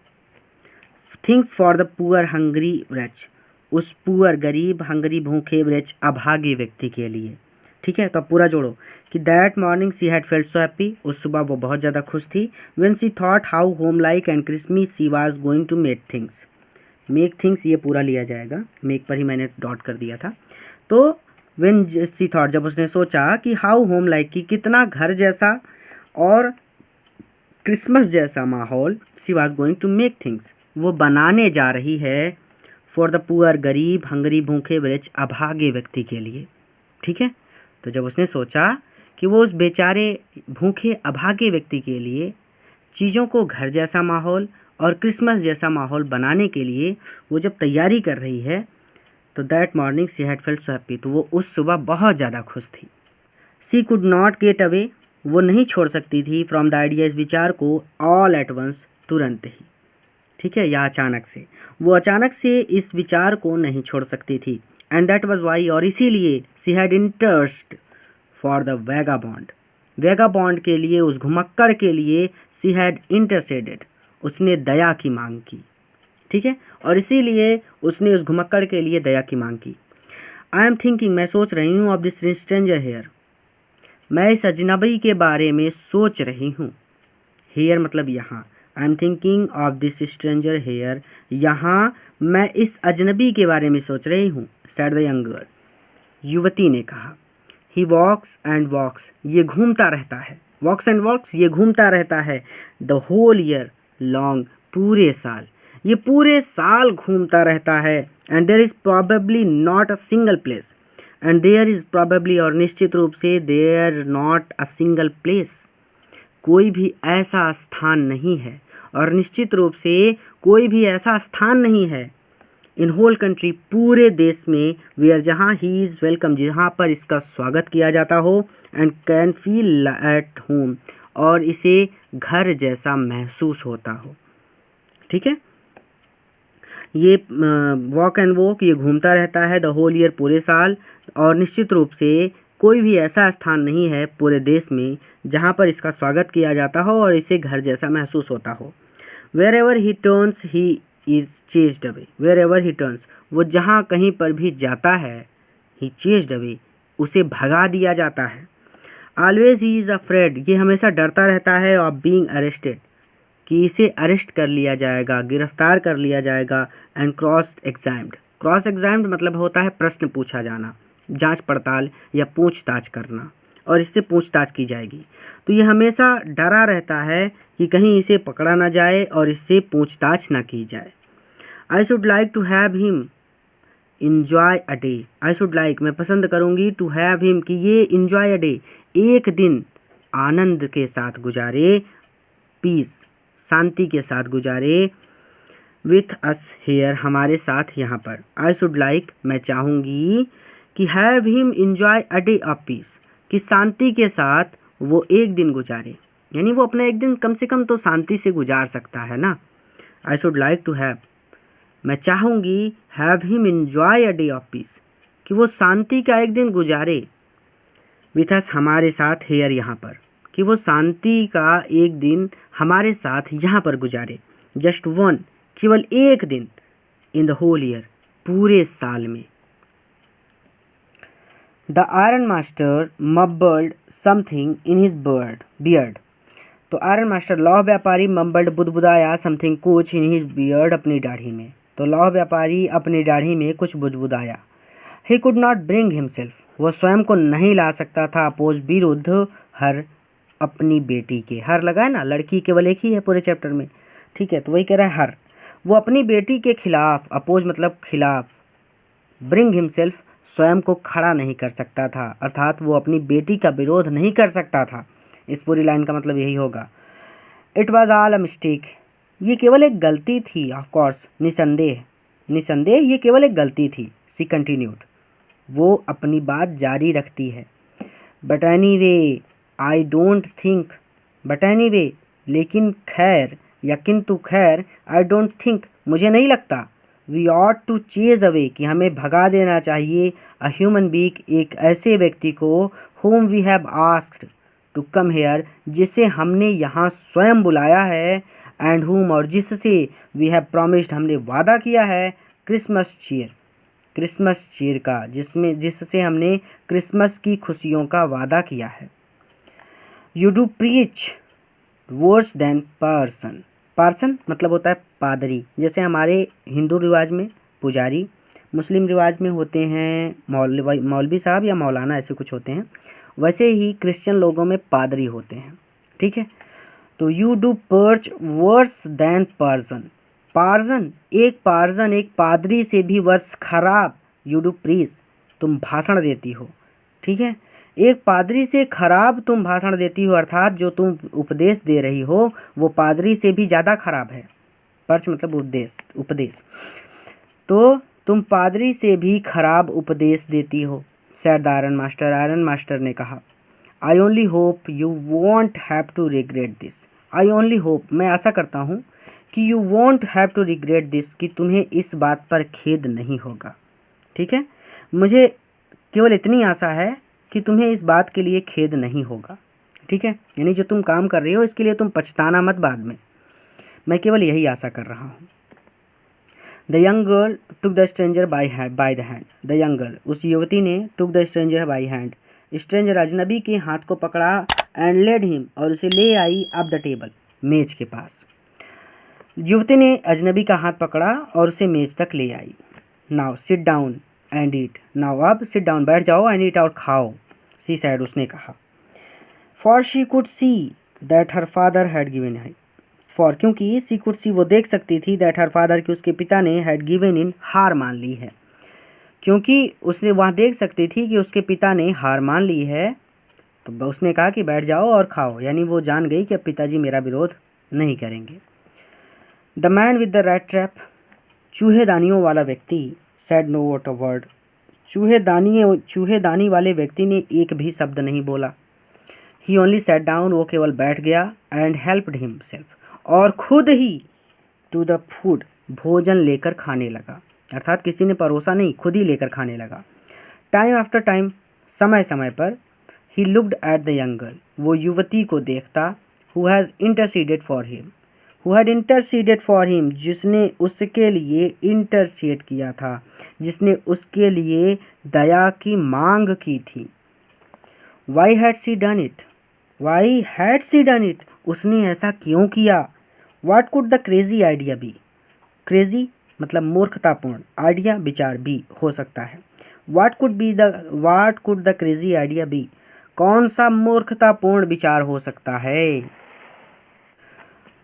Things for the poor hungry wretch, उस पुअर, गरीब, हंगरी, भूखे, व्रेच, अभागे व्यक्ति के लिए। ठीक है, तो अब पूरा जोड़ो कि that morning she had felt so happy, उस सुबह वो बहुत ज़्यादा खुश थी। When she thought how homelike and Christmas, she was going to make things, ये पूरा लिया जाएगा, मेक पर ही मैंने डॉट कर दिया था। तो व्हेन सी थॉट, जब उसने सोचा कि हाउ होम लाइक, कि कितना घर जैसा और क्रिसमस जैसा माहौल, she was going to make things, वो बनाने जा रही है, फॉर द पुअर, गरीब, हंगरी, भूखे, रिच, अभागे व्यक्ति के लिए। ठीक है, तो जब उसने सोचा कि वो उस बेचारे भूखे अभागे व्यक्ति के लिए चीज़ों को घर जैसा माहौल और क्रिसमस जैसा माहौल बनाने के लिए वो जब तैयारी कर रही है, तो that morning she had felt so happy, तो वो उस सुबह बहुत ज़्यादा खुश थी। She could not get away, वो नहीं छोड़ सकती थी, फ्रॉम द आइडिया, इस विचार को, ऑल एट वंस, तुरंत ही। ठीक है, या अचानक से, वो अचानक से इस विचार को नहीं छोड़ सकती थी। एंड दैट वाज वाई, और इसीलिए, she had interest for the vagabond, vagabond के लिए, उस घुमक्कड़ के लिए, शी हैड इंटरसेडेड, उसने दया की मांग की। ठीक है, और इसीलिए उसने उस घुमक्कड़ के लिए दया की मांग की। आई एम थिंकिंग, मैं सोच रही हूँ, ऑफ दिस स्ट्रेंजर हेयर, मैं इस अजनबी के बारे में सोच रही हूँ। हेयर मतलब यहाँ, I am thinking of this stranger here, यहाँ मैं इस अजनबी के बारे में सोच रही हूँ, सेड द यंग गर्ल, युवती ने कहा। ही वॉक्स एंड वॉक्स, ये घूमता रहता है, वॉक्स एंड वॉक्स, ये घूमता रहता है, द होल ईयर लॉन्ग, पूरे साल, ये पूरे साल घूमता रहता है। And there is probably not a single place, and there is probably, और निश्चित रूप से, there not a single place, कोई भी ऐसा स्थान नहीं है, और निश्चित रूप से कोई भी ऐसा स्थान नहीं है, इन होल कंट्री, पूरे देश में, वेयर, जहाँ ही इज़ वेलकम, जहाँ पर इसका स्वागत किया जाता हो, and can feel at home, और इसे घर जैसा महसूस होता हो। ठीक है, ये वॉक एंड वॉक, ये घूमता रहता है, द होल ईयर, पूरे साल, और निश्चित रूप से कोई भी ऐसा स्थान नहीं है पूरे देश में जहाँ पर इसका स्वागत किया जाता हो और इसे घर जैसा महसूस होता हो। Wherever he turns he is chased away, wherever he turns, वो जहाँ कहीं पर भी जाता है, ही चेस्ड अवे, उसे भगा दिया जाता है। ऑलवेज ही इज़ अफ्रेड, ये हमेशा डरता रहता है, ऑफ बीइंग अरेस्टेड, कि इसे अरेस्ट कर लिया जाएगा, गिरफ्तार कर लिया जाएगा, and cross examined, cross examined मतलब होता है प्रश्न पूछा जाना, जांच पड़ताल या पूछताछ करना, और इससे पूछताछ की जाएगी। तो ये हमेशा डरा रहता है कि कहीं इसे पकड़ा ना जाए और इससे पूछताछ ना की जाए। I should like to have him enjoy a day, I should like, मैं पसंद करूँगी, टू हैव हिम, कि ये इन्जॉय अ डे, एक दिन आनंद के साथ गुजारे, पीस, शांति के साथ गुजारे, विथ अस हेयर, हमारे साथ यहाँ पर। आई शुड लाइक, मैं चाहूँगी कि have him enjoy a day of peace, कि शांति के साथ वो एक दिन गुजारे, यानी वो अपना एक दिन कम से कम तो शांति से गुजार सकता है ना। I should like to have, मैं चाहूँगी, have him enjoy a day of peace, कि वो शांति का एक दिन गुजारे, विथ अस, हमारे साथ, हेयर, यहाँ पर, कि वो शांति का एक दिन हमारे साथ यहाँ पर गुजारे। जस्ट वन, केवल एक दिन, इन द होल ईयर, पूरे साल में। The iron master mumbled something in his beard, तो आयरन मास्टर, लौह व्यापारी, मम्बल्ड, बुदबुदाया, समथिंग, कुछ, इन हिज बियर्ड, अपनी दाढ़ी में, तो लौह व्यापारी अपनी दाढ़ी में कुछ बुदबुदाया। He could not bring himself, वह स्वयं को नहीं ला सकता था, अपोज, विरुद्ध, हर, अपनी बेटी के, हर लगा है ना, लड़की केवल एक ही है पूरे चैप्टर में। ठीक है, तो वही कह रहा है हर, वो अपनी बेटी के खिलाफ, अपोज मतलब खिलाफ, ब्रिंग हिमसेल्फ, स्वयं को खड़ा नहीं कर सकता था, अर्थात वो अपनी बेटी का विरोध नहीं कर सकता था। इस पूरी लाइन का मतलब यही होगा। It was all a mistake, ये केवल एक गलती थी, ऑफ कोर्स, निसंदेह, निसंदेह ये केवल एक गलती थी। सी कंटिन्यूड, वो अपनी बात जारी रखती है। But any way I don't think, but any way, लेकिन खैर या किंतु खैर, आई डोंट थिंक, मुझे नहीं लगता, we ought to chase away, कि हमें भगा देना चाहिए, अ ह्यूमन बीइंग, एक ऐसे व्यक्ति को, whom we have asked to come here, जिसे हमने यहाँ स्वयं बुलाया है, एंड whom, और जिससे, वी हैव प्रॉमिस्ड, हमने वादा किया है, क्रिसमस चीयर, क्रिसमस चीयर का, जिससे हमने क्रिसमस की खुशियों का वादा किया है। You do preach worse than person, parson मतलब होता है पादरी, जैसे हमारे हिंदू रिवाज में पुजारी, मुस्लिम रिवाज में होते हैं मौलवी साहब या मौलाना, ऐसे कुछ होते हैं, वैसे ही क्रिश्चियन लोगों में पादरी होते हैं। ठीक है, तो you do perch worse than pageant. Pageant, एक पादरी से भी वर्ष खराब। यू डू प्रीच, तुम भाषण देती हो, ठीक है। एक पादरी से खराब तुम भाषण देती हो, अर्थात जो तुम उपदेश दे रही हो वो पादरी से भी ज़्यादा खराब है। पर्च मतलब उपदेश। तो तुम पादरी से भी खराब उपदेश देती हो। Said the iron master, iron master ने कहा। I only hope you won't have to regret this. I only hope, मैं आशा करता हूँ कि you won't have to regret this, कि तुम्हें इस बात पर खेद नहीं होगा, ठीक है। मुझे केवल इतनी आशा है कि तुम्हें इस बात के लिए खेद नहीं होगा, ठीक है। यानी जो तुम काम कर रही हो इसके लिए तुम पछताना मत बाद में, मैं केवल यही आशा कर रहा हूँ। The young girl took the stranger by the hand. The young girl, उस युवती ने took the stranger by hand, stranger अजनबी के हाथ को पकड़ा, एंड लेड हिम, और उसे ले आई अप द टेबल, मेज के पास। युवती ने अजनबी का हाथ पकड़ा और उसे मेज तक ले आई। Now sit down and eat. Now अब सिट डाउन, बैठ जाओ, एंड ईट, और खाओ। सी सैड, उसने कहा। For she could see that her father had given है। फॉर, क्योंकि सी कुड सी, वो देख सकती थी, दैट हर फादर, कि उसके पिता ने हैड गिवन इन, हार मान ली है। क्योंकि उसने वहाँ देख सकती थी कि उसके पिता ने हार मान ली है, तो उसने कहा कि बैठ जाओ और खाओ, यानी वो जान गई कि अब पिताजी मेरा विरोध नहीं करेंगे। The man with the rat trap, चूहेदानियों वाला व्यक्ति, said no what a word, चूहेदानी वाले व्यक्ति ने एक भी शब्द नहीं बोला। ही ओनली सैट डाउन, वो केवल बैठ गया, एंड हेल्प्ड हिमसेल्फ, और खुद ही, टू द फूड, भोजन लेकर खाने लगा, अर्थात किसी ने परोसा नहीं, खुद ही लेकर खाने लगा। टाइम आफ्टर टाइम, समय समय पर, he looked at the young girl, वो युवती को देखता, who has interceded for him, who had interceded for him, जिसने उसके लिए इंटरसीड किया था, जिसने उसके लिए दया की मांग की थी। Why had she done it, why had she done it, उसने ऐसा क्यों किया। What could the crazy idea be, crazy मतलब मूर्खतापूर्ण, आइडिया विचार भी हो सकता है। What could the crazy idea be, कौन सा मूर्खतापूर्ण विचार हो सकता है।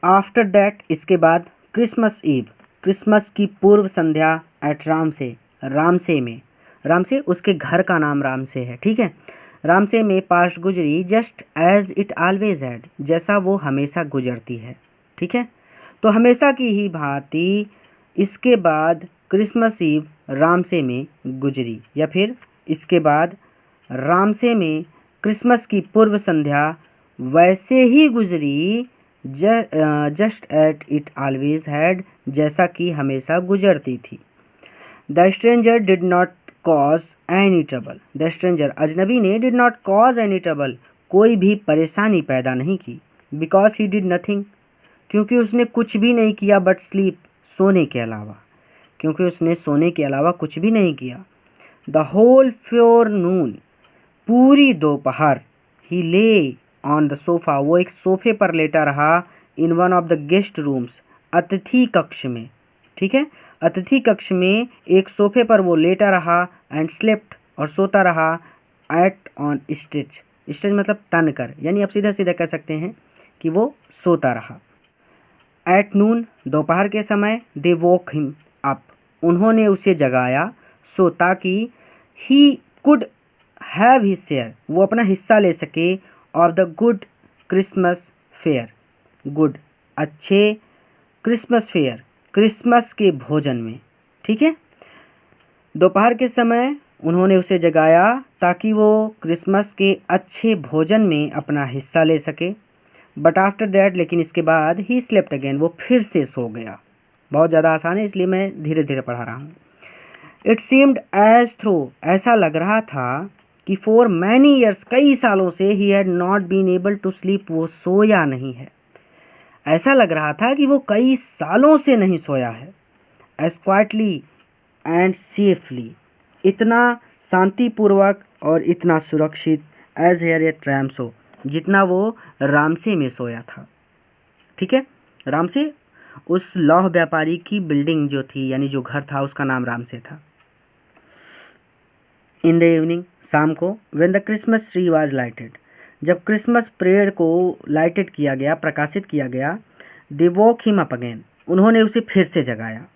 आफ्टर दैट, इसके बाद, क्रिसमस ईव, क्रिसमस की पूर्व संध्या, एट रामसे में, रामसे उसके घर का नाम रामसे है, ठीक है। रामसे में पास्ट गुजरी, just as it always had, जैसा वो हमेशा गुजरती है, ठीक है। तो हमेशा की ही भांति इसके बाद क्रिसमस ईव रामसे में गुजरी, या फिर इसके बाद रामसे में क्रिसमस की पूर्व संध्या वैसे ही गुजरी, just at it always had, जैसा कि हमेशा गुजरती थी। The stranger did not cause any trouble, the stranger अजनबी ने, did not cause any trouble, कोई भी परेशानी पैदा नहीं की। बिकॉज ही डिड नथिंग, क्योंकि उसने कुछ भी नहीं किया, बट स्लीप, सोने के अलावा, क्योंकि उसने सोने के अलावा कुछ भी नहीं किया। द होल फोरनून, पूरी दोपहर, ही ले ऑन द सोफ़ा, वो एक सोफे पर लेटा रहा, in one of the guest rooms, अतिथि कक्ष में, ठीक है। अतिथि कक्ष में एक सोफे पर वो लेटा रहा, एंड स्लेप्ट, और सोता रहा, एट ऑन स्ट्रेच, स्ट्रेच मतलब तन कर, यानी आप सीधा सीधा कह सकते हैं कि वो सोता रहा। एट नून, दोपहर के समय, दे वोक हिम अप, उन्होंने उसे जगाया, सो ताकि he could have his share, वो अपना हिस्सा ले सके, of the good Christmas fair, good अच्छे, क्रिसमस फेयर क्रिसमस के भोजन में, ठीक है। दोपहर के समय उन्होंने उसे जगाया ताकि वो क्रिसमस के अच्छे भोजन में अपना हिस्सा ले सके। बट आफ्टर दैट, लेकिन इसके बाद, ही स्लेप्ट अगेन, वो फिर से सो गया। बहुत ज़्यादा आसान है इसलिए मैं धीरे धीरे पढ़ा रहा हूँ। इट सीम्ड एज थ्रो, ऐसा लग रहा था कि फॉर मैनी ईयर्स, कई सालों से, he had not been able to sleep, वो सोया नहीं है। ऐसा लग रहा था कि वो कई सालों से नहीं सोया है। एज क्वाइटली एंड सेफली, इतना शांतिपूर्वक और इतना सुरक्षित, एज हेयर ए ट्रैम्सो, जितना वो रामसे में सोया था, ठीक है। रामसे उस लौह व्यापारी की बिल्डिंग जो थी, यानी जो घर था, उसका नाम रामसे था। इन द इवनिंग, शाम को, when the Christmas tree was lighted, जब क्रिसमस परेड को लाइटेड किया गया, प्रकाशित किया गया, दे वोक हिम अप अगेन, उन्होंने उसे फिर से जगाया।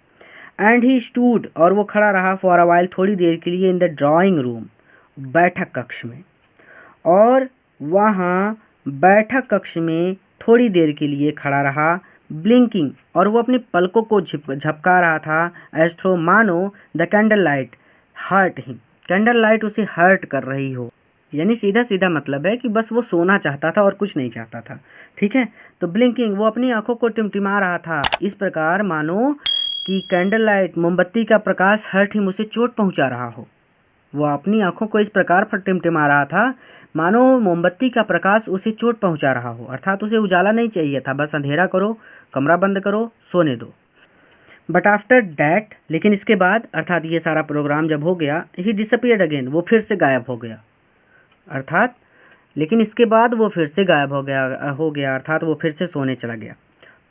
एंड ही स्टूड, और वो खड़ा रहा, फॉर अ वाइल, थोड़ी देर के लिए, इन द ड्राइंग रूम, बैठक कक्ष में। और वहाँ बैठक कक्ष में थोड़ी देर के लिए खड़ा रहा, ब्लिंकिंग, और वो अपनी पलकों को झपका रहा था, एज थ्रो, मानो the candle light hurt him, candle light उसे हर्ट कर रही हो। यानी सीधा सीधा मतलब है कि बस वो सोना चाहता था और कुछ नहीं चाहता था। ठीक है, तो ब्लिंकिंग, वो अपनी आंखों को टिमटिमा रहा था इस प्रकार मानो कि कैंडल लाइट, मोमबत्ती का प्रकाश, हर्ट हिम, उसे चोट पहुंचा रहा हो। वो अपनी आंखों को इस प्रकार टिमटिमा रहा था मानो मोमबत्ती का प्रकाश उसे चोट पहुंचा रहा हो, अर्थात उसे उजाला नहीं चाहिए था, बस अंधेरा करो, कमरा बंद करो, सोने दो। बट आफ्टर डैट, लेकिन इसके बाद, अर्थात ये सारा प्रोग्राम जब हो गया, ही डिसअपियर्ड अगेन, वो फिर से गायब हो गया। अर्थात लेकिन इसके बाद वो फिर से गायब हो गया, अर्थात वो फिर से सोने चला गया।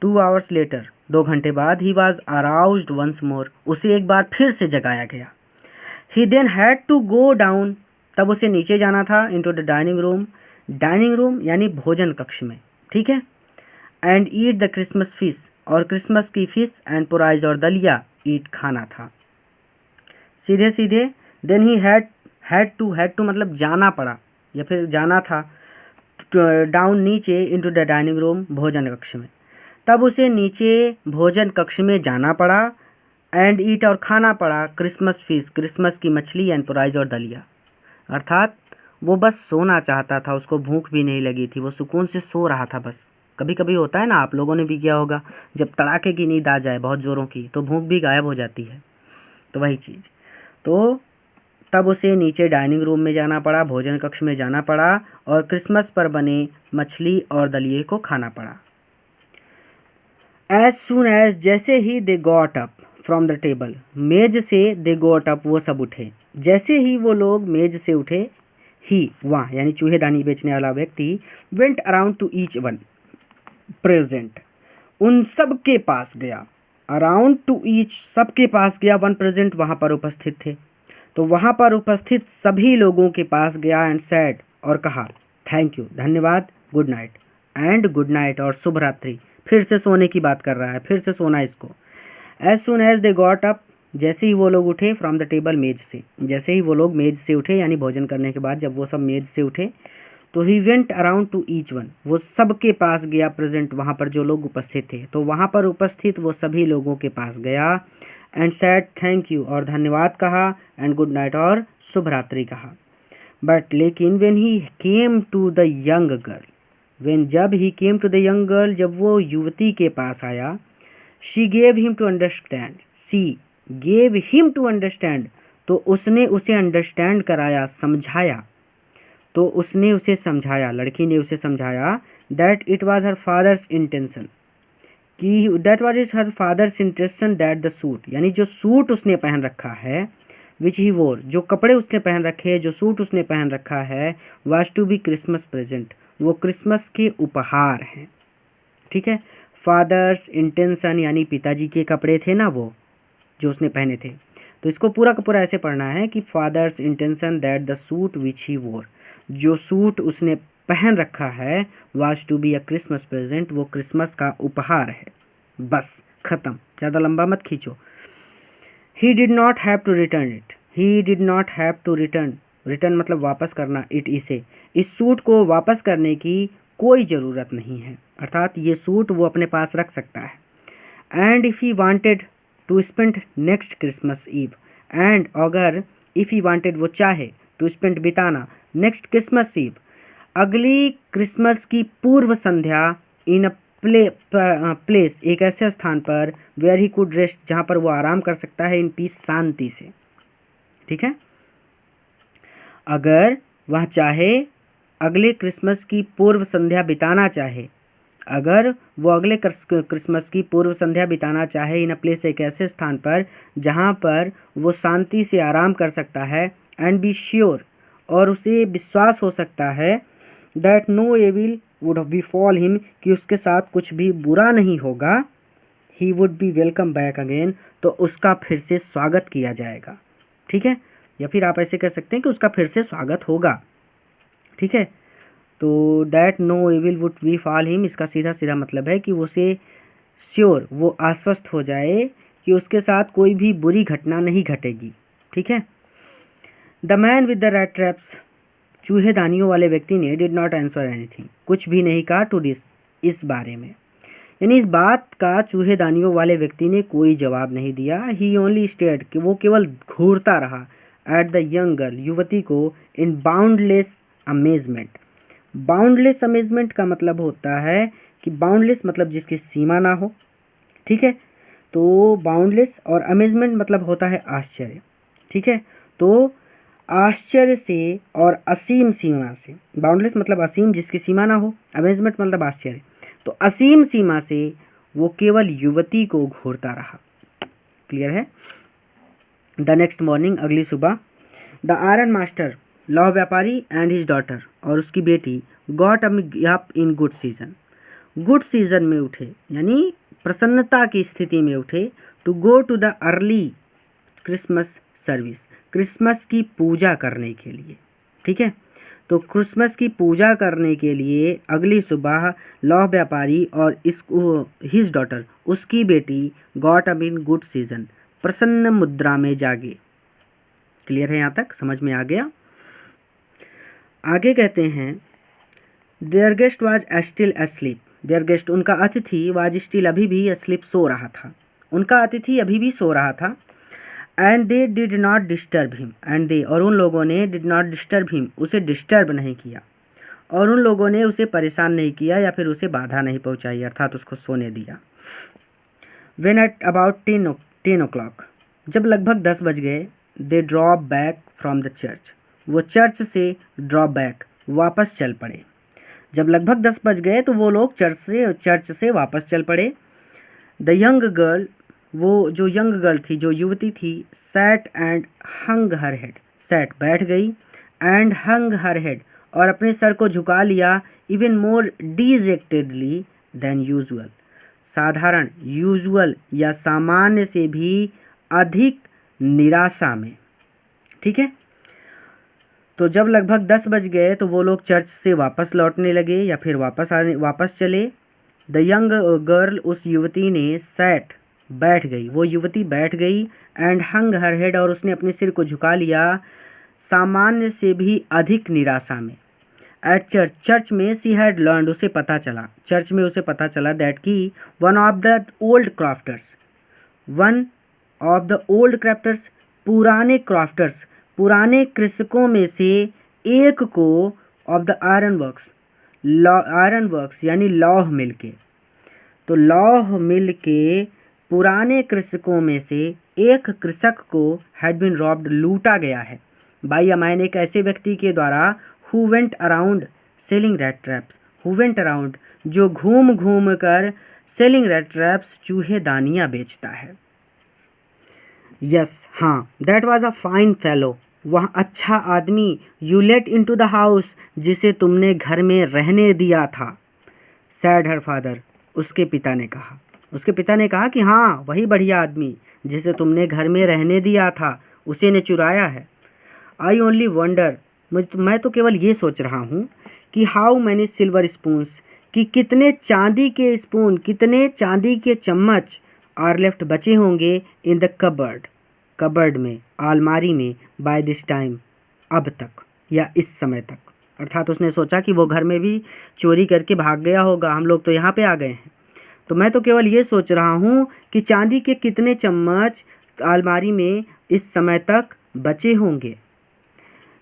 2 आवर्स लेटर, 2 घंटे बाद, he was aroused once more, उसे एक बार फिर से जगाया गया। He then had to go down, तब उसे नीचे जाना था, into the dining room, dining room यानी भोजन कक्ष में। ठीक है, and eat the Christmas fish, और क्रिसमस की फिश एंड पोराइज, और दलिया, ईट खाना था। सीधे सीधे, देन ही हैड टू मतलब जाना पड़ा या फिर जाना था, डाउन नीचे, इनटू द डाइनिंग रूम, भोजन कक्ष में, तब उसे नीचे भोजन कक्ष में जाना पड़ा, एंड ईट, और खाना पड़ा, क्रिसमस फिश, क्रिसमस की मछली, एंड पोराइज, और दलिया। अर्थात वो बस सोना चाहता था, उसको भूख भी नहीं लगी थी, वो सुकून से सो रहा था बस। कभी कभी होता है ना, आप लोगों ने भी किया होगा, जब तड़ाके की नींद आ जाए बहुत ज़ोरों की, तो भूख भी गायब हो जाती है, तो वही चीज़। तो तब उसे नीचे डाइनिंग रूम में जाना पड़ा, भोजन कक्ष में जाना पड़ा, और क्रिसमस पर बने मछली और दलिये को खाना पड़ा। एज सुन एज, जैसे ही they got up from the table, मेज से दे गॉट अप, वो सब उठे, जैसे ही वो लोग मेज से उठे, ही, वहाँ यानी चूहेदानी बेचने वाला व्यक्ति, went around two each one present, उन सब के पास गया, अराउंड टू ईच, सबके पास गया, वन प्रेजेंट, वहाँ पर उपस्थित थे, तो वहाँ पर उपस्थित सभी लोगों के पास गया, एंड सैड, और कहा, थैंक यू, धन्यवाद, good night, and good night, और शुभ रात्रि। फिर से सोने की बात कर रहा है, फिर से सोना इसको। As soon as they got up, जैसे ही वो लोग उठे, फ्रॉम द टेबल, मेज से, जैसे ही वो लोग मेज से उठे, यानी भोजन करने के बाद जब वो सब मेज से उठे, तो he went around two each one, वो सब के पास गया, प्रेजेंट, वहाँ पर जो लोग उपस्थित थे, तो वहाँ पर उपस्थित वो सभी लोगों के पास गया, एंड सैड, थैंक यू, और धन्यवाद कहा, एंड गुड नाइट, और शुभ रात्रि कहा। बट लेकिन when he came to the young girl, जब he came to the young girl, जब वो युवती के पास आया, she gave him to understand, she gave him to understand, तो उसने उसे अंडरस्टैंड कराया, समझाया, तो उसने उसे समझाया, लड़की ने उसे समझाया, that it was her father's intention, कि that was is her father's intention, that the suit, यानी जो सूट उसने पहन रखा है, विच ही वोर, जो कपड़े उसने पहन रखे हैं, जो सूट उसने पहन रखा है, was to be Christmas present, वो क्रिसमस के उपहार हैं। ठीक है, फादर्स इंटेंशन यानी पिताजी के कपड़े थे ना वो जो उसने पहने थे, तो इसको पूरा का पूरा ऐसे पढ़ना है कि father's intention that the suit which he wore, जो सूट उसने पहन रखा है, was to be a Christmas present, वो क्रिसमस का उपहार है। बस खत्म, ज़्यादा लंबा मत खींचो। He did not have to return it, he did not have to return, return मतलब वापस करना, इट, इसे, इस सूट को वापस करने की कोई ज़रूरत नहीं है, अर्थात ये सूट वो अपने पास रख सकता है। And if he wanted to spend next Christmas eve, and अगर इफ़ ही वांटेड वो चाहे, टू स्पेंड बिताना, नेक्स्ट क्रिसमस ईव, अगली क्रिसमस की पूर्व संध्या, इन अ प्लेस, एक ऐसे स्थान पर, वेयर ही कुड रेस्ट, जहाँ पर वो आराम कर सकता है, इन पीस, शांति से। ठीक है, अगर वह चाहे अगले क्रिसमस की पूर्व संध्या बिताना चाहे, अगर वो अगले क्रिसमस की पूर्व संध्या बिताना चाहे, इन अ प्लेस, एक ऐसे स्थान पर जहाँ पर वो शांति से आराम कर सकता है, एंड बी श्योर, और उसे विश्वास हो सकता है, that no evil would befall him, कि उसके साथ कुछ भी बुरा नहीं होगा, he would be welcome back again, तो उसका फिर से स्वागत किया जाएगा। ठीक है, या फिर आप ऐसे कर सकते हैं कि उसका फिर से स्वागत होगा। ठीक है, तो that no evil would befall him, इसका सीधा सीधा मतलब है कि उसे श्योर, वो आश्वस्त हो जाए कि उसके साथ कोई भी बुरी घटना नहीं घटेगी। ठीक है। The man with the rat traps, चूहेदानियों वाले व्यक्ति ने डिड नॉट आंसर एनीथिंग, कुछ भी नहीं कहा टू दिस, इस बारे में, यानी इस बात का चूहेदानियों वाले व्यक्ति ने कोई जवाब नहीं दिया। ही ओनली स्टेयर्ड, कि वो केवल घूरता रहा, एट द यंग गर्ल, युवती को, इन बाउंडलेस अमेजमेंट। बाउंडलेस अमेजमेंट का मतलब होता है कि बाउंडलेस मतलब जिसकी सीमा ना हो। ठीक है। तो बाउंडलेस और अमेजमेंट मतलब होता है आश्चर्य। ठीक है। तो आश्चर्य से और असीम सीमा से, बाउंडलेस मतलब असीम जिसकी सीमा ना हो, अमेजमेंट मतलब आश्चर्य, तो असीम सीमा से वो केवल युवती को घूरता रहा। क्लियर है। द नेक्स्ट मॉर्निंग, अगली सुबह, द आयरन मास्टर, लौह व्यापारी एंड हिज डॉटर, और उसकी बेटी, got up in good season, good season में उठे, यानी प्रसन्नता की स्थिति में उठे, to go to the early Christmas service, Christmas की पूजा करने के लिए। ठीक है। तो क्रिसमस की पूजा करने के लिए अगली सुबह लौह व्यापारी और हिज डॉटर, उसकी बेटी, got up in good season, प्रसन्न मुद्रा में जागे। क्लियर है, यहाँ तक समझ में आ गया। आगे कहते हैं, there guest was still asleep, there guest उनका अतिथि, वाज स्टिल अभी भी अस्लीप सो रहा था, उनका अतिथि अभी भी सो रहा था। And they did not disturb him, and they और उन लोगों ने, डिड नॉट डिस्टर्ब हिम उसे डिस्टर्ब नहीं किया, और उन लोगों ने उसे परेशान नहीं किया या फिर उसे बाधा नहीं पहुंचाई, अर्थात उसको सोने दिया। व्हेन एट अबाउट 10 o'clock, जब लगभग 10 बज गए, they drop back from the church, वो चर्च से ड्रॉप बैक वापस चल पड़े। जब लगभग 10 बज गए तो वो लोग चर्च से वापस चल पड़े। द यंग गर्ल, वो जो यंग गर्ल थी, जो युवती थी, sat and hung her head, sat बैठ गई, एंड हंग हर हेड और अपने सर को झुका लिया, इवन मोर डिजेक्टेडली देन यूजुअल, साधारण, यूजुअल या सामान्य से भी अधिक निराशा में। ठीक है। तो जब लगभग 10 बज गए तो वो लोग चर्च से वापस लौटने लगे या फिर वापस चले। द यंग गर्ल, उस युवती ने, सैट बैठ गई, वो युवती बैठ गई, एंड हंग हर हेड और उसने अपने सिर को झुका लिया, सामान्य से भी अधिक निराशा में। एट चर्च, चर्च में, सी हैड लर्नड, उसे पता चला, चर्च में उसे पता चला, दैट की one of the old crafters, one of the old crafters, पुराने क्राफ्टर्स, पुराने कृषकों में से एक को, of the iron works, iron works यानी लौह मिल के, तो लौह मिल के पुराने कृषकों में से एक कृषक को, हैड बीन रॉब्ड, लूटा गया है, बाई अ मैन, एक ऐसे व्यक्ति के द्वारा, who went around selling rat traps, who went around, जो घूम घूम कर, सेलिंग रैट ट्रैप्स, चूहेदानियाँ बेचता है। यस, हाँ, that was a fine fellow, वह अच्छा आदमी, you let in to the house, जिसे तुमने घर में रहने दिया था, सैड हर फादर, उसके पिता ने कहा, उसके पिता ने कहा कि हाँ, वही बढ़िया आदमी जिसे तुमने घर में रहने दिया था, उसे ने चुराया है। आई ओनली वंडर, मैं तो केवल ये सोच रहा हूँ कि हाउ मैनी सिल्वर स्पून्स, कि कितने चांदी के स्पून, कितने चांदी के चम्मच, आर लेफ्ट, बचे होंगे, इन द कबर्ड, कबर्ड में, आलमारी में, बाय दिस टाइम, अब तक या इस समय तक, अर्थात उसने सोचा कि वो घर में भी चोरी करके भाग गया होगा, हम लोग तो यहाँ पे आ गए हैं, तो मैं तो केवल ये सोच रहा हूँ कि चांदी के कितने चम्मच आलमारी में इस समय तक बचे होंगे।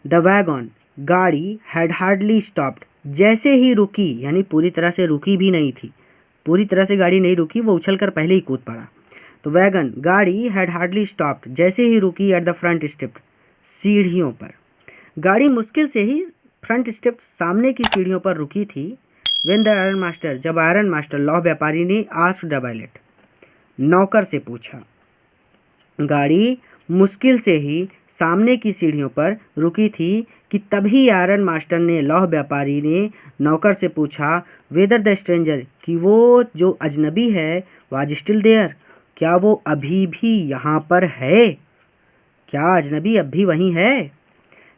द वैगन, गाड़ी, हैड हार्डली स्टॉप्ड, जैसे ही रुकी, यानी पूरी तरह से रुकी भी नहीं थी, पूरी तरह से गाड़ी नहीं रुकी, वो उछलकर पहले ही कूद पड़ा। तो वैगन, गाड़ी, हैड हार्डली स्टॉप्ड, जैसे ही रुकी, एट द फ्रंट स्टेप, सीढ़ियों पर, गाड़ी मुश्किल से ही फ्रंट स्टेप, सामने की सीढ़ियों पर रुकी थी। व्हेन द आयरन मास्टर, जब आयरन मास्टर, लौह व्यापारी ने, आस्क्ड द वायलेट, नौकर से पूछा, गाड़ी मुश्किल से ही सामने की सीढ़ियों पर रुकी थी कि तभी आयरन मास्टर ने, लौह व्यापारी ने, नौकर से पूछा, वेदर द स्ट्रेंजर, कि वो जो अजनबी है, वाज स्टिल देयर, क्या वो अभी भी यहाँ पर है, क्या अजनबी अब भी वहीं है।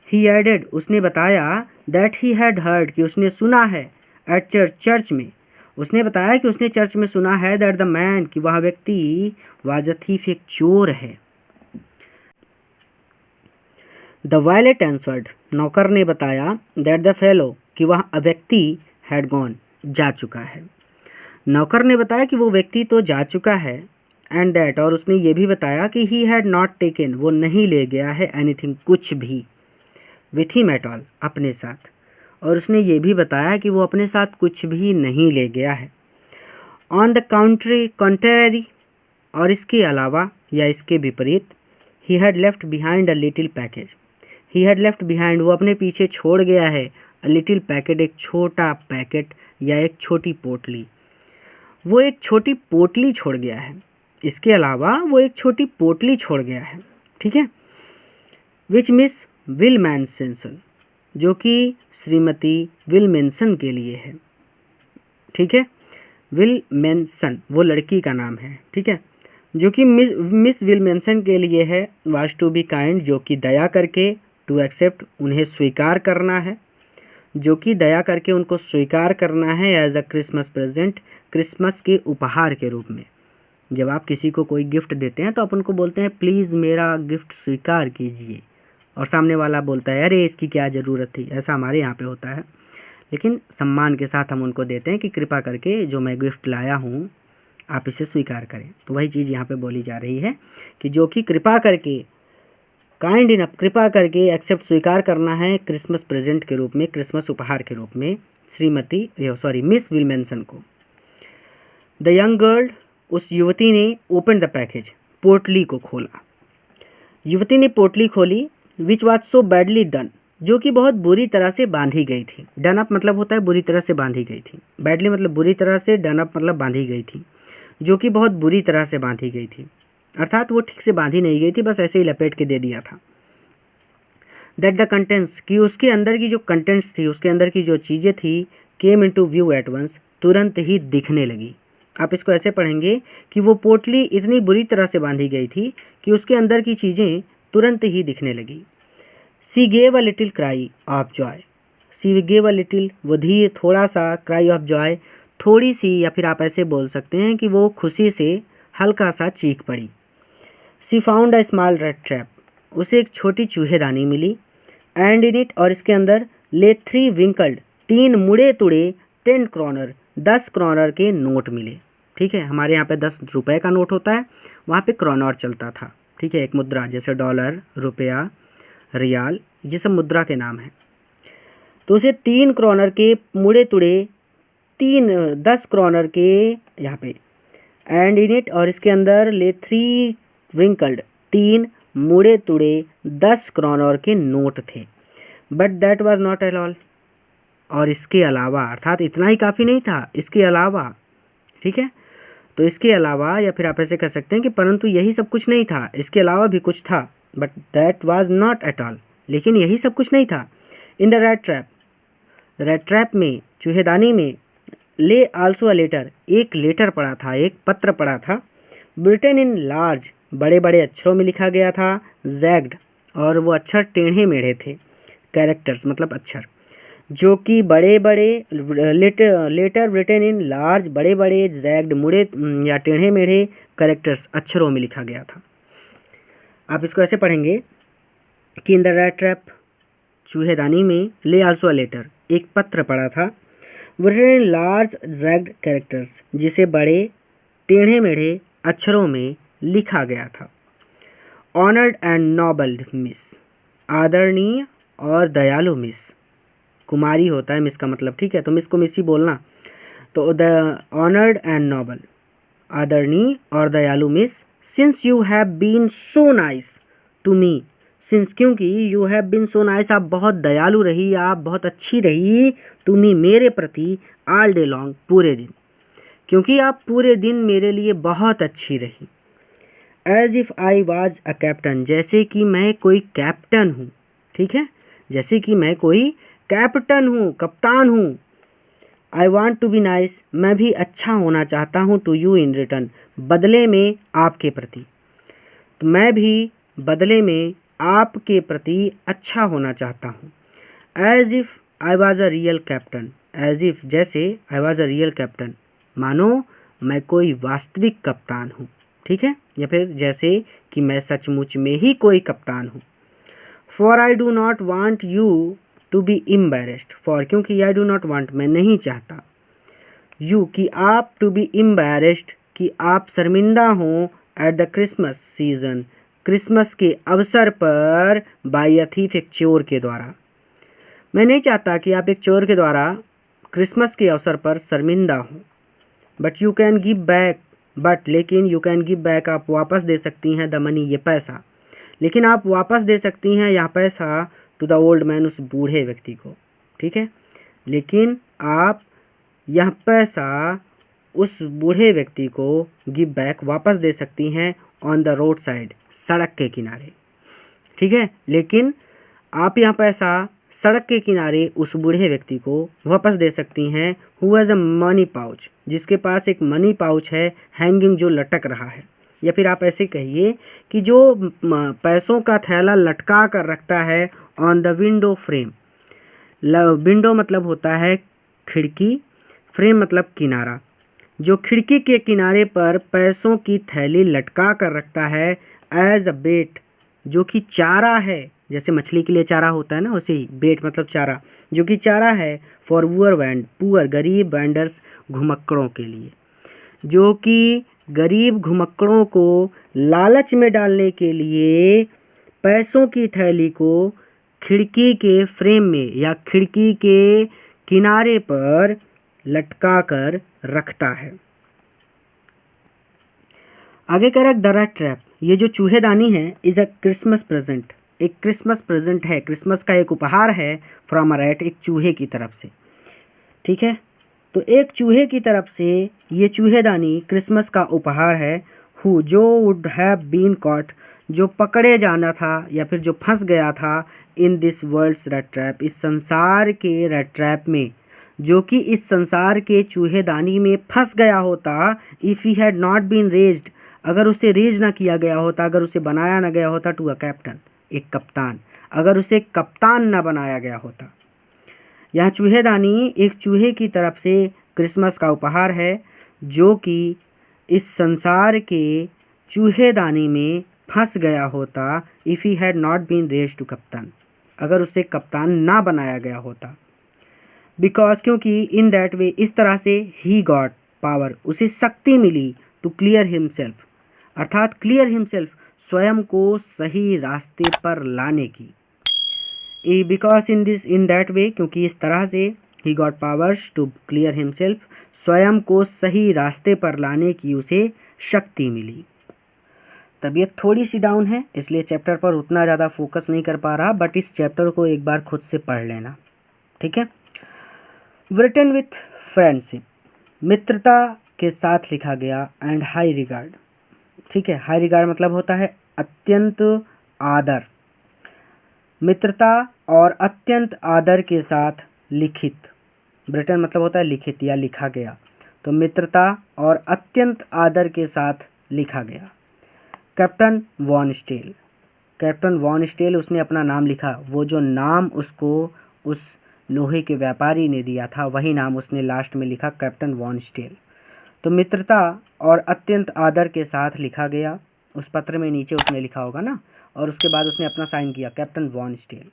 ही एडेड, उसने बताया, दैट ही हैड हर्ड, कि उसने सुना है, एट चर्च में, उसने बताया कि उसने चर्च में सुना है, दैट द मैन, कि वह व्यक्ति, वाज अ थीफ, एक चोर है। द वायलेट आंसर्ड, नौकर ने बताया, दैट द फेलो, कि वह व्यक्ति, हैड गॉन, जा चुका है। नौकर ने बताया कि वो व्यक्ति तो जा चुका है, एंड दैट, और उसने ये भी बताया कि ही हैड नॉट टेकन, वो नहीं ले गया है, एनीथिंग, कुछ भी, विथ हिम एट ऑल, अपने साथ, और उसने ये भी बताया कि वो अपने साथ कुछ भी नहीं ले गया है। ऑन द कॉन्ट्रेरी, और इसके अलावा या इसके विपरीत, he had left behind a little package, he had left behind, वो अपने पीछे छोड़ गया है, अ लिटिल पैकेट, एक छोटा पैकेट या एक छोटी पोटली, वो एक छोटी पोटली छोड़ गया है। इसके अलावा वो एक छोटी पोटली छोड़ गया है, ठीक है। विच मिस विलमेंसन, जो कि श्रीमती विलमेंसन के लिए है, ठीक है। विलमेंसन वो लड़की का नाम है, ठीक है, जो कि मिस विलमेंसन के लिए है। वाज टू बी काइंड, जो कि दया करके, टू एक्सेप्ट, उन्हें स्वीकार करना है, जो कि दया करके उनको स्वीकार करना है, as a Christmas present, Christmas के उपहार के रूप में। जब आप किसी को कोई गिफ्ट देते हैं तो अपन को बोलते हैं प्लीज़ मेरा गिफ्ट स्वीकार कीजिए, और सामने वाला बोलता है अरे इसकी क्या ज़रूरत थी, ऐसा हमारे यहाँ पे होता है। लेकिन सम्मान के साथ हम उनको देते हैं कि कृपा करके जो मैं गिफ्ट लाया हूँ आप इसे स्वीकार करें। तो वही चीज़ यहाँ पे बोली जा रही है कि जो कि कृपा करके, काइंड इनफ, कृपा करके एक्सेप्ट, स्वीकार करना है क्रिसमस प्रेजेंट के रूप में, क्रिसमस उपहार के रूप में, श्रीमती मिस विलमेंसन को। द यंग गर्ल, उस युवती ने, ओपन द पैकेज, पोटली को खोला। युवती ने पोटली खोली, which was so badly done, जो कि बहुत बुरी तरह से बांधी गई थी। डन अप मतलब होता है बुरी तरह से बांधी गई थी, बैडली मतलब बुरी तरह से, डन अप मतलब बांधी गई थी, जो कि बहुत बुरी तरह से बांधी गई थी, अर्थात वो ठीक से बांधी नहीं गई थी, बस ऐसे ही लपेट के दे दिया था। दैट द कंटेंट्स, कि उसके अंदर की जो कंटेंट्स थी, उसके अंदर की जो चीज़ें थी, came into view at once, तुरंत ही दिखने लगी। आप इसको ऐसे पढ़ेंगे कि वो पोटली इतनी बुरी तरह से बांधी गई थी कि उसके अंदर की चीज़ें तुरंत ही दिखने लगी। सी gave a little cry of Joy, C gave a little, वो धीरे थोड़ा सा, क्राई ऑफ जॉय, थोड़ी सी, या फिर आप ऐसे बोल सकते हैं कि वो खुशी से हल्का सा चीख पड़ी। She found a small red trap, उसे एक छोटी चूहेदानी मिली, एंड इन इट, और इसके अंदर, ले 3 विंकल्ड, 3 मुड़े तुड़े 10 क्रॉनर, 10 क्रॉनर के नोट मिले, ठीक है। हमारे यहाँ पे 10 रुपए का नोट होता है, वहाँ पे क्रॉनर चलता था, ठीक है, एक मुद्रा, जैसे डॉलर, रुपया, रियाल, ये सब मुद्रा के नाम हैं। तो उसे 3 क्रॉनर के मुड़े तुड़े 10 क्रॉनर के यहाँ पे, एंड इन इट, और इसके अंदर, ले 3 विंकल्ड, 3 मुड़े तुड़े 10 क्रॉनर के नोट थे। But that was not at all, और इसके अलावा, अर्थात इतना ही काफ़ी नहीं था, इसके अलावा, ठीक है। तो इसके अलावा, या फिर आप ऐसे कह सकते हैं कि परंतु यही सब कुछ नहीं था, इसके अलावा भी कुछ था। But that was not at all, लेकिन यही सब कुछ नहीं था। In the red trap, red trap में, चूहेदानी में, ले आल्सो अ लेटर, एक लेटर पड़ा था, एक पत्र पड़ा था, ब्रिटेन इन लार्ज, बड़े बड़े अक्षरों में लिखा गया था, जैग्ड, और वो अक्षर टेढ़े मेढ़े थे, कैरेक्टर्स मतलब अक्षर, जो कि बड़े बड़े, लेटर ब्रिटेन इन लार्ज, बड़े बड़े, जैग्ड मुड़े या टेढ़े मेढ़े कैरेक्टर्स, अक्षरों में लिखा गया था। आप इसको ऐसे पढ़ेंगे कि इन द रेड ट्रैप, चूहेदानी में, ले आल्सो अ लेटर, एक पत्र पड़ा था, ब्रिटेन इन लार्ज जैग्ड कैरेक्टर्स, जिसे बड़े टेढ़े मेढ़े अक्षरों में लिखा गया था। ऑनर्ड एंड नोबल मिस, आदरणीय और दयालु मिस, कुमारी होता है मिस का मतलब, ठीक है, तो मिस को मिस ही बोलना। तो द ऑनर्ड एंड नोबल, आदरणीय और दयालु miss, since you have been so nice to me, since क्योंकि, you have been so nice, आप बहुत दयालु रही, आप बहुत अच्छी रही, टू मी मेरे प्रति, ऑल डे लॉन्ग, पूरे दिन, क्योंकि आप पूरे दिन मेरे लिए बहुत अच्छी रही। As if I was a captain, जैसे कि मैं कोई कैप्टन हूँ, ठीक है, जैसे कि मैं कोई कैप्टन हूँ, कप्तान हूँ। I want to be nice, मैं भी अच्छा होना चाहता हूँ, टू यू इन रिटर्न, बदले में आपके प्रति, तो मैं भी बदले में आपके प्रति अच्छा होना चाहता हूँ। As if I was a real captain, as if जैसे I was a real captain, मानो मैं कोई वास्तविक कप्तान हूँ, ठीक है, या फिर जैसे कि मैं सचमुच में ही कोई कप्तान हूँ। For I do not want you to be embarrassed, for क्योंकि आई डू नॉट वांट मैं नहीं चाहता, यू कि आप, टू बी एम्बैरेस्ड कि आप शर्मिंदा हों, at the Christmas season Christmas के अवसर पर, बाय अ थीफ एक चोर के द्वारा। मैं नहीं चाहता कि आप एक चोर के द्वारा क्रिसमस के अवसर पर शर्मिंदा हों। But you can give back, but लेकिन यू कैन गिव बैक आप वापस दे सकती हैं, द मनी ये पैसा, लेकिन आप वापस दे सकती हैं यह पैसा, टू द ओल्ड मैन उस बूढ़े व्यक्ति को, ठीक है, लेकिन आप यह पैसा उस बूढ़े व्यक्ति को गिव बैक वापस दे सकती हैं, ऑन द रोड साइड सड़क के किनारे, ठीक है, लेकिन आप यह पैसा सड़क के किनारे उस बूढ़े व्यक्ति को वापस दे सकती हैं, who has a money pouch जिसके पास एक मनी पाउच है, हैंगिंग जो लटक रहा है, या फिर आप ऐसे कहिए कि जो पैसों का थैला लटका कर रखता है, on the window frame, window मतलब होता है खिड़की, फ्रेम मतलब किनारा, जो खिड़की के किनारे पर पैसों की थैली लटका कर रखता है, एज अ बेट जो कि चारा है, जैसे मछली के लिए चारा होता है ना, वैसे ही बेट मतलब चारा, जो कि चारा है, फॉर पुअर गरीब वेंडर्स घुमक्कड़ों के लिए, जो कि गरीब घुमक्कड़ों को लालच में डालने के लिए पैसों की थैली को खिड़की के फ्रेम में या खिड़की के किनारे पर लटका कर रखता है। आगे कह रहा है द रैट ट्रैप, ये जो चूहेदानी है, इज अ क्रिसमस प्रेजेंट, एक क्रिसमस प्रेजेंट है, क्रिसमस का एक उपहार है, फ्रॉम अ रैट एक चूहे की तरफ से, ठीक है, तो एक चूहे की तरफ से ये चूहेदानी क्रिसमस का उपहार है, हु जो वुड हैव बीन कॉट जो पकड़े जाना था या फिर जो फंस गया था, in this world's rat trap इस संसार के रैट ट्रैप में, जो कि इस संसार के चूहेदानी में फंस गया होता, if he had not been raised अगर उसे रेज ना किया गया होता, अगर उसे बनाया ना गया होता, टू अ कैप्टन एक कप्तान, अगर उसे कप्तान ना बनाया गया होता। यह चूहेदानी एक चूहे की तरफ से क्रिसमस का उपहार है, जो कि इस संसार के चूहेदानी में फंस गया होता, if he had not been raised to कप्तान अगर उसे कप्तान ना बनाया गया होता, बिकॉज क्योंकि इन दैट वे इस तरह से ही गॉट पावर उसे शक्ति मिली, टू क्लियर हिमसेल्फ अर्थात क्लियर हिमसेल्फ स्वयं को सही रास्ते पर लाने की, बिकॉज इन दैट वे क्योंकि इस तरह से he got powers to clear himself स्वयं को सही रास्ते पर लाने की उसे शक्ति मिली। तबीयत थोड़ी सी डाउन है इसलिए चैप्टर पर उतना ज़्यादा फोकस नहीं कर पा रहा, बट इस चैप्टर को एक बार खुद से पढ़ लेना, ठीक है। रिटन विथ फ्रेंडशिप मित्रता के साथ लिखा गया, एंड हाई रिगार्ड, ठीक है, हाई रिगार्ड मतलब होता है अत्यंत आदर, मित्रता और अत्यंत आदर के साथ लिखित, ब्रिटन मतलब होता है लिखित या लिखा गया, तो मित्रता और अत्यंत आदर के साथ लिखा गया। Captain Von Stell, captain Von Stell उसने अपना नाम लिखा, वो जो नाम उसको उस लोहे के व्यापारी ने दिया था वही नाम उसने लास्ट में लिखा, कैप्टन वॉन स्टेल। तो मित्रता और अत्यंत आदर के साथ लिखा गया, उस पत्र में नीचे उसने लिखा होगा ना, और उसके बाद उसने अपना साइन किया, कैप्टन वॉन स्टेल।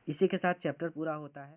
इसी के साथ चैप्टर पूरा होता है।